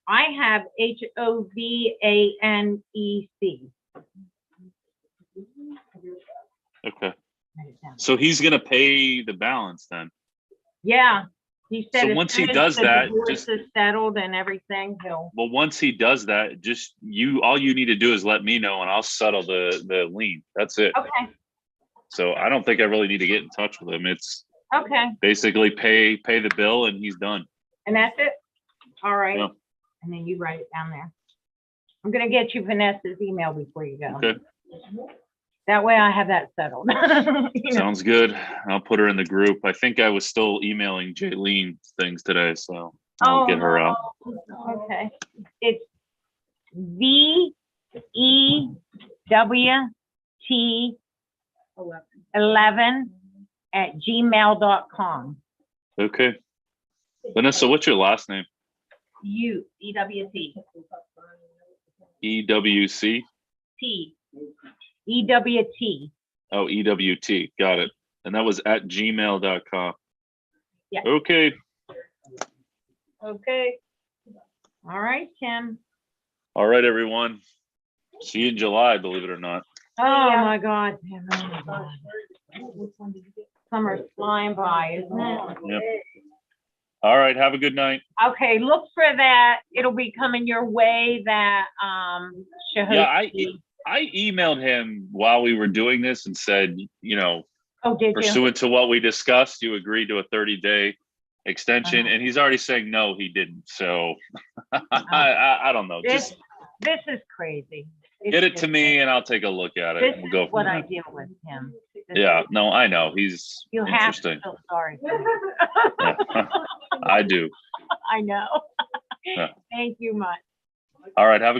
I have HOVANEC. Okay. So he's gonna pay the balance then. Yeah, he said. So as once he soon as does the that, divorce just- is settled and everything, he'll. Well, once he does that, just all you need to do is let me know and I'll settle the lien. That's it. Okay, So I don't think I really need to get in touch with him. It's okay, basically pay the bill and he's done. and that's it. All right, Yeah. and then you write it down there. I'm gonna get you Vanessa's email before you go. Okay. That way I have that settled. You know. Sounds good. I'll put her in the group. I think I was still emailing Jaylene things today, so I'll get her out. Okay, it's VEWT11@gmail.com. Okay. Vanessa, what's your last name? EWT. EWC? T. EWT. Oh, EWT. Got it. And that was at gmail.com. Yeah. Okay. Okay. All right, Tim. All right, everyone. See you in July, believe it or not. Oh my God, Tim. Oh my God. Summer's flying by, isn't it? Yep. All right. Have a good night. Okay, look for that. It'll be coming your way, that Yeah, Shahoki. I emailed him while we were doing this and said, Oh, did you? pursuant to what we discussed, you agreed to a 30-day extension, and he's already saying, no, he didn't. So I don't know. This, Just this is crazy. It's get it to just- me and I'll take a look at it. This and We'll go is from what I there. deal with him. This Yeah, is- no, I know. He's You have to interesting. feel sorry for him. Yeah. I do. I know. Yeah. Thank you much. All right. Have a good